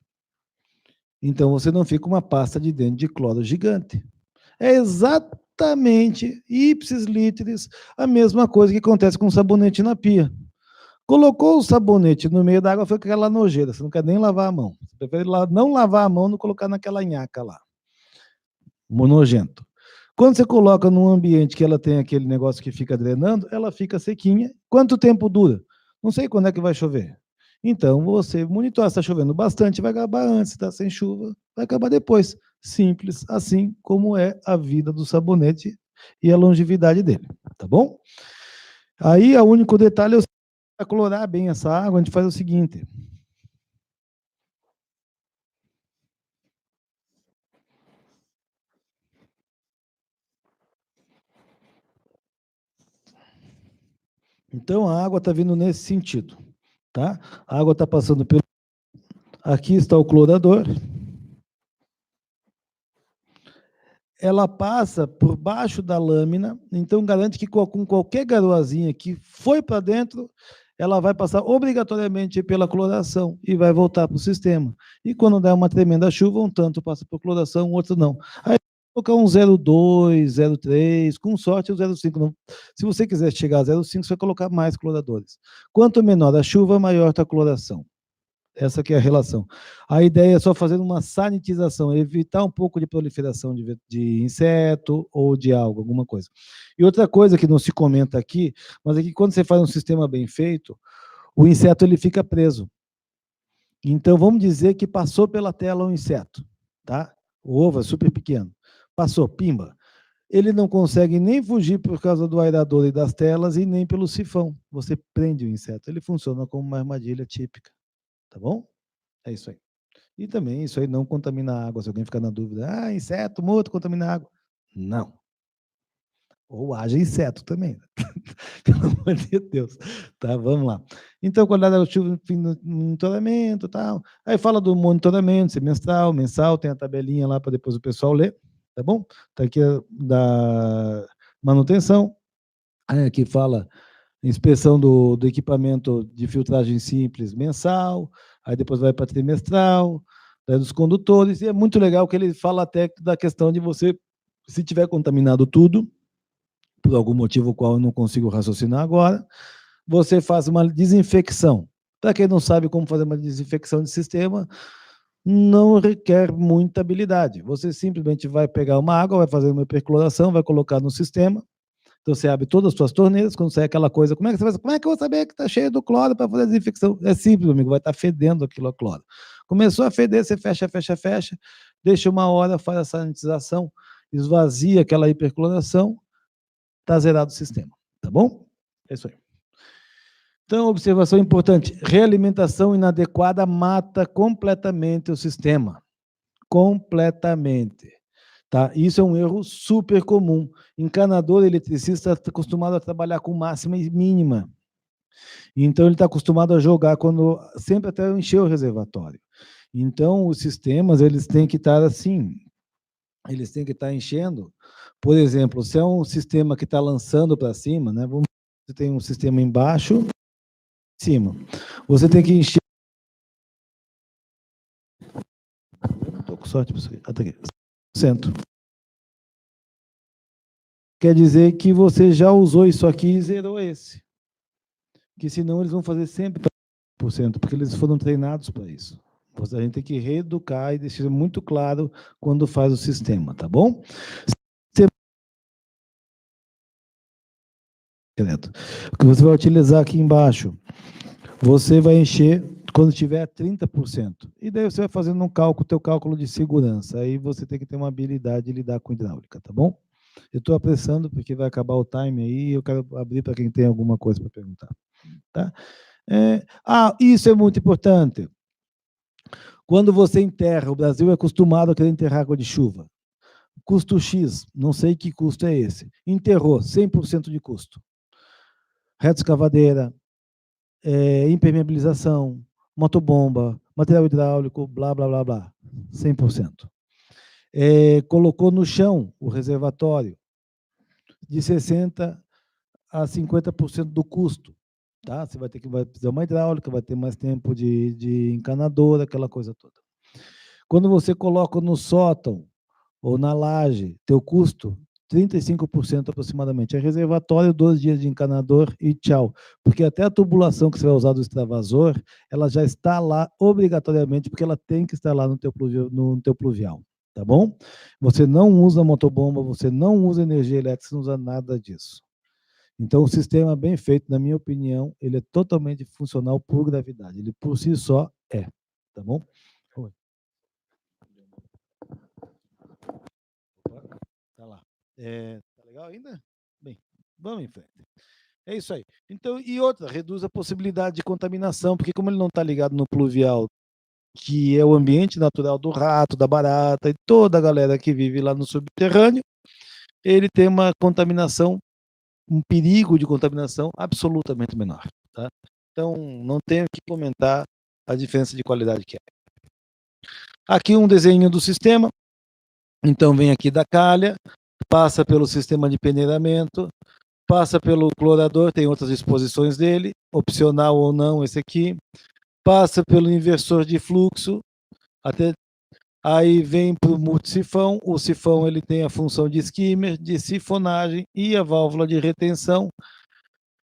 Então você não fica uma pasta de dente de cloro gigante. É exatamente, ipsis literis, a mesma coisa que acontece com o sabonete na pia. Colocou o sabonete no meio da água, foi aquela nojeira, você não quer nem lavar a mão. Você prefere não lavar a mão, não colocar naquela nhaca lá. Nojento. Quando você coloca num ambiente que ela tem aquele negócio que fica drenando, ela fica sequinha. Quanto tempo dura? Não sei quando é que vai chover. Então, você monitora, está chovendo bastante, vai acabar antes, está sem chuva, vai acabar depois. Simples, assim como é a vida do sabonete e a longevidade dele, tá bom? Aí, o único detalhe é para clorar bem essa água, a gente faz o seguinte. Então, a água está vindo nesse sentido, tá? A água está passando pelo... Aqui está o clorador. Ela passa por baixo da lâmina, então garante que com qualquer garoazinha que foi para dentro, ela vai passar obrigatoriamente pela cloração e vai voltar para o sistema. E quando der uma tremenda chuva, um tanto passa por cloração, o outro não. Aí colocar um 0,2, 0,3, com sorte o 0,5. Não. Se você quiser chegar a 0,5, você vai colocar mais cloradores. Quanto menor a chuva, maior está a cloração. Essa que é a relação. A ideia é só fazer uma sanitização, evitar um pouco de proliferação de inseto ou de algo, alguma coisa. E outra coisa que não se comenta aqui, mas é que quando você faz um sistema bem feito, o inseto ele fica preso. Então vamos dizer que passou pela tela um inseto, tá? O ovo é super pequeno. Passou, pimba. Ele não consegue nem fugir por causa do aerador e das telas e nem pelo sifão. Você prende o inseto. Ele funciona como uma armadilha típica, tá bom? É isso aí. E também isso aí não contamina a água. Se alguém ficar na dúvida, inseto morto contamina a água. Não. Ou haja inseto também. Pelo amor de Deus. Tá, vamos lá. Então, qualidade da chuva, fim do monitoramento e tal. Aí fala do monitoramento, semestral, mensal, tem a tabelinha lá para depois o pessoal ler, tá bom? Tá aqui da manutenção. Aí aqui fala inspeção do equipamento de filtragem simples mensal, aí depois vai para trimestral, daí dos condutores, e é muito legal que ele fala até da questão de você, se tiver contaminado tudo, por algum motivo qual eu não consigo raciocinar agora, você faz uma desinfecção. Para quem não sabe como fazer uma desinfecção de sistema, não requer muita habilidade. Você simplesmente vai pegar uma água, vai fazer uma percloração, vai colocar no sistema. Então você abre todas as suas torneiras, quando sai aquela coisa, como é que eu vou saber que está cheio do cloro para fazer a desinfecção? É simples, amigo, vai estar fedendo aquilo a cloro. Começou a feder, você fecha, deixa uma hora, faz a sanitização, esvazia aquela hipercloração, está zerado o sistema, tá bom? É isso aí. Então, observação importante: realimentação inadequada mata completamente o sistema. Completamente. Tá? Isso é um erro super comum. Encanador eletricista está acostumado a trabalhar com máxima e mínima. Então, ele está acostumado a jogar sempre até encher o reservatório. Então, os sistemas, eles têm que estar assim, eles têm que estar enchendo. Por exemplo, se é um sistema que está lançando para cima, né? Você tem um sistema embaixo, em cima. Você tem que encher. Eu estou com sorte para isso aqui. Até aqui. Centro. Quer dizer que você já usou isso aqui e zerou esse. Que senão eles vão fazer sempre 100%, porque eles foram treinados para isso. A gente tem que reeducar e deixar muito claro quando faz o sistema, tá bom? O que você vai utilizar aqui embaixo, você vai encher quando tiver 30%. E daí você vai fazendo um cálculo, teu cálculo de segurança. Aí você tem que ter uma habilidade de lidar com hidráulica, tá bom? Eu estou apressando porque vai acabar o time aí, eu quero abrir para quem tem alguma coisa para perguntar. Tá? Isso é muito importante. Quando você enterra, o Brasil é acostumado a querer enterrar água de chuva. Custo X, não sei que custo é esse. Enterrou, 100% de custo. Reto escavadeira, impermeabilização, motobomba, material hidráulico, blá, blá, blá, blá. 100%. Colocou no chão o reservatório, de 60% a 50% do custo. Tá? Você vai fazer uma hidráulica, vai ter mais tempo de encanadora, aquela coisa toda. Quando você coloca no sótão ou na laje, teu custo, 35% aproximadamente. É reservatório, 2 dias de encanador e tchau. Porque até a tubulação que você vai usar do extravasor, ela já está lá obrigatoriamente, porque ela tem que estar lá no teu pluvial. Tá bom? Você não usa motobomba, você não usa energia elétrica, você não usa nada disso. Então, o sistema bem feito, na minha opinião, ele é totalmente funcional por gravidade. Ele por si só é. Tá bom? Oi. Tá lá. Tá legal ainda? Bem, vamos em frente. É isso aí. Então, e outra, reduz a possibilidade de contaminação, porque como ele não está ligado no pluvial, que é o ambiente natural do rato, da barata e toda a galera que vive lá no subterrâneo, ele tem uma contaminação, um perigo de contaminação absolutamente menor. Tá? Então, não tenho que comentar a diferença de qualidade que é. Aqui um desenho do sistema. Então, vem aqui da calha, passa pelo sistema de peneiramento, passa pelo clorador, tem outras disposições dele, opcional ou não esse aqui, passa pelo inversor de fluxo, aí vem para o multisifão, o sifão ele tem a função de skimmer, de sifonagem e a válvula de retenção,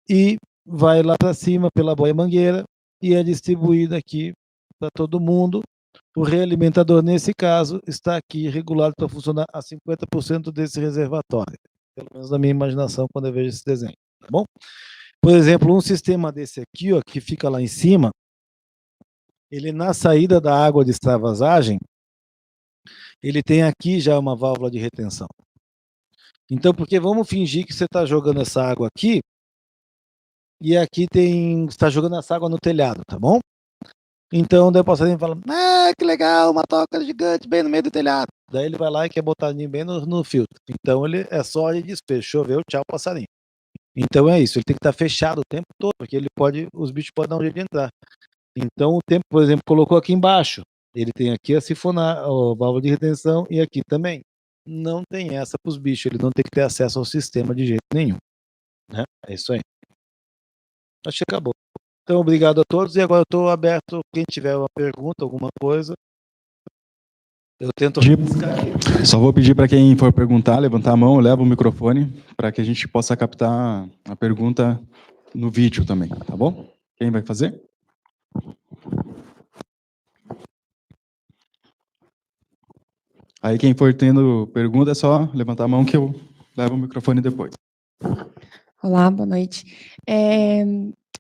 e vai lá para cima pela boia-mangueira e é distribuído aqui para todo mundo. O realimentador, nesse caso, está aqui regulado para funcionar a 50% desse reservatório. Pelo menos na minha imaginação, quando eu vejo esse desenho. Tá bom? Por exemplo, um sistema desse aqui, ó, que fica lá em cima, ele na saída da água de extravasagem, ele tem aqui já uma válvula de retenção. Então, porque vamos fingir que você está jogando essa água aqui, e aqui está jogando essa água no telhado, tá bom? Então, daí o passarinho fala, que legal, uma toca gigante bem no meio do telhado. Daí ele vai lá e quer botar bem no filtro. Então ele é só de despejo, choveu, tchau, passarinho. Então é isso, ele tem que estar fechado o tempo todo, porque os bichos podem dar um jeito de entrar. Então o tempo, por exemplo, colocou aqui embaixo, ele tem aqui a válvula de retenção e aqui também. Não tem essa para os bichos, ele não tem que ter acesso ao sistema de jeito nenhum. Né? É isso aí. Acho que acabou. Então, obrigado a todos, e agora eu estou aberto, quem tiver uma pergunta, alguma coisa, eu tento riscar aqui. Só vou pedir para quem for perguntar, levantar a mão, leva o microfone, para que a gente possa captar a pergunta no vídeo também, tá bom? Quem vai fazer? Aí quem for tendo pergunta é só levantar a mão que eu levo o microfone depois. Olá, boa noite.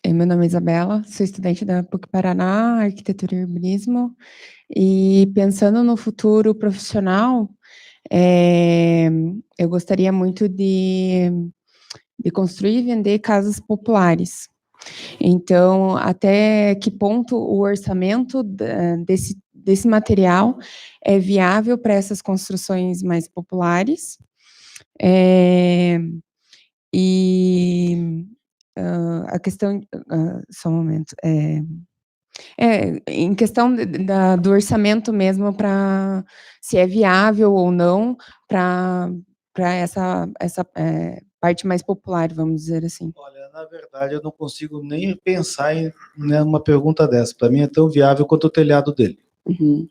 Meu nome é Isabela, sou estudante da PUC Paraná, Arquitetura e Urbanismo, e pensando no futuro profissional, eu gostaria muito de construir e vender casas populares. Então, até que ponto o orçamento desse material é viável para essas construções mais populares? A questão, só um momento, em questão do orçamento mesmo, para se é viável ou não para essa parte mais popular, vamos dizer assim. Olha, na verdade, eu não consigo nem pensar em uma pergunta dessa. Para mim é tão viável quanto o telhado dele. Uhum.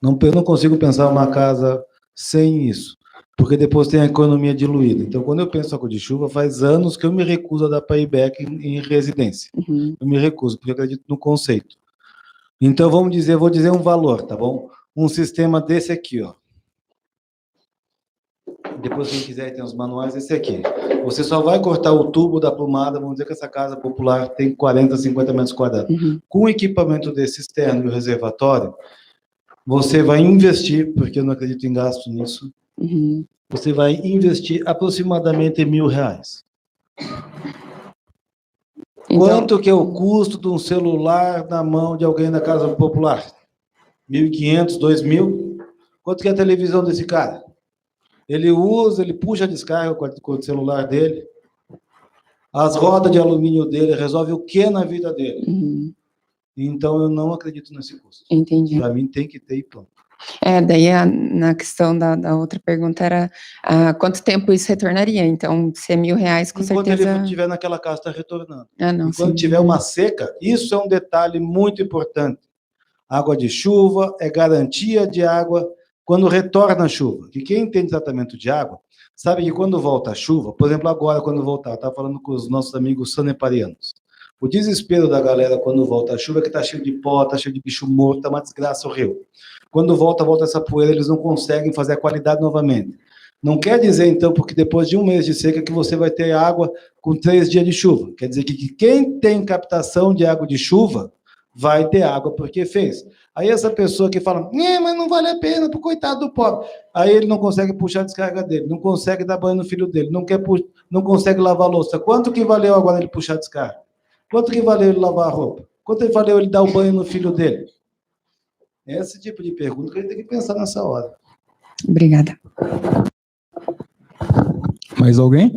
Eu não consigo pensar uma casa sem isso, porque depois tem a economia diluída. Então, quando eu penso em água de chuva, faz anos que eu me recuso a dar payback em residência. Uhum. Eu me recuso, porque eu acredito no conceito. Então, vou dizer um valor, tá bom? Um sistema desse aqui, ó. Depois, quem quiser, tem os manuais, esse aqui. Você só vai cortar o tubo da plumada, vamos dizer que essa casa popular tem 40, 50 metros quadrados. Uhum. Com o equipamento desse externo e o reservatório, você vai investir, porque eu não acredito em gasto nisso, Uhum. você vai investir aproximadamente R$1.000. Então, Quanto que é o custo de um celular na mão de alguém da casa popular? 1.500, 2.000? Quanto que é a televisão desse cara? Ele usa, ele puxa a descarga com o celular dele. As rodas de alumínio dele resolve o que na vida dele? uhum. Então, eu não acredito nesse custo. Entendi. Para mim, tem que ter e pronto. Daí na questão da outra pergunta era quanto tempo isso retornaria? Então, se é R$1.000, com Enquanto certeza... ele estiver naquela casa, está retornando. Não, Enquanto sim. tiver uma seca, isso é um detalhe muito importante. Água de chuva é garantia de água quando retorna a chuva. E quem tem tratamento de água, sabe que quando volta a chuva, por exemplo, agora, quando voltar, eu estava falando com os nossos amigos saneparianos. O desespero da galera quando volta a chuva é que está cheio de pó, está cheio de bicho morto, está uma desgraça o rio. Quando volta essa poeira, eles não conseguem fazer a qualidade novamente. Não quer dizer, então, porque depois de um mês de seca que você vai ter água com 3 dias de chuva. Quer dizer que quem tem captação de água de chuva vai ter água porque fez. Aí essa pessoa que fala, mas não vale a pena, pro coitado do pobre. Aí ele não consegue puxar a descarga dele, não consegue dar banho no filho dele, não consegue lavar a louça. Quanto que valeu agora ele puxar a descarga? Quanto que valeu ele lavar a roupa? Quanto que valeu ele dar o banho no filho dele? É esse tipo de pergunta que a gente tem que pensar nessa hora. Obrigada. Mais alguém?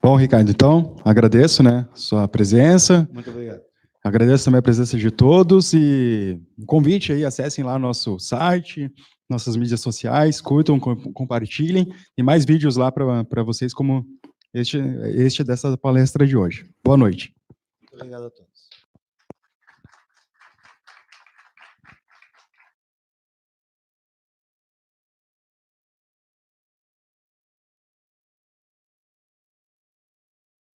Bom, Ricardo, então, agradeço, né, sua presença. Muito obrigado. Agradeço também a presença de todos e um convite aí, acessem lá nosso site, nossas mídias sociais, curtam, compartilhem, e mais vídeos lá para vocês como este dessa palestra de hoje. Boa noite. Muito obrigado a todos.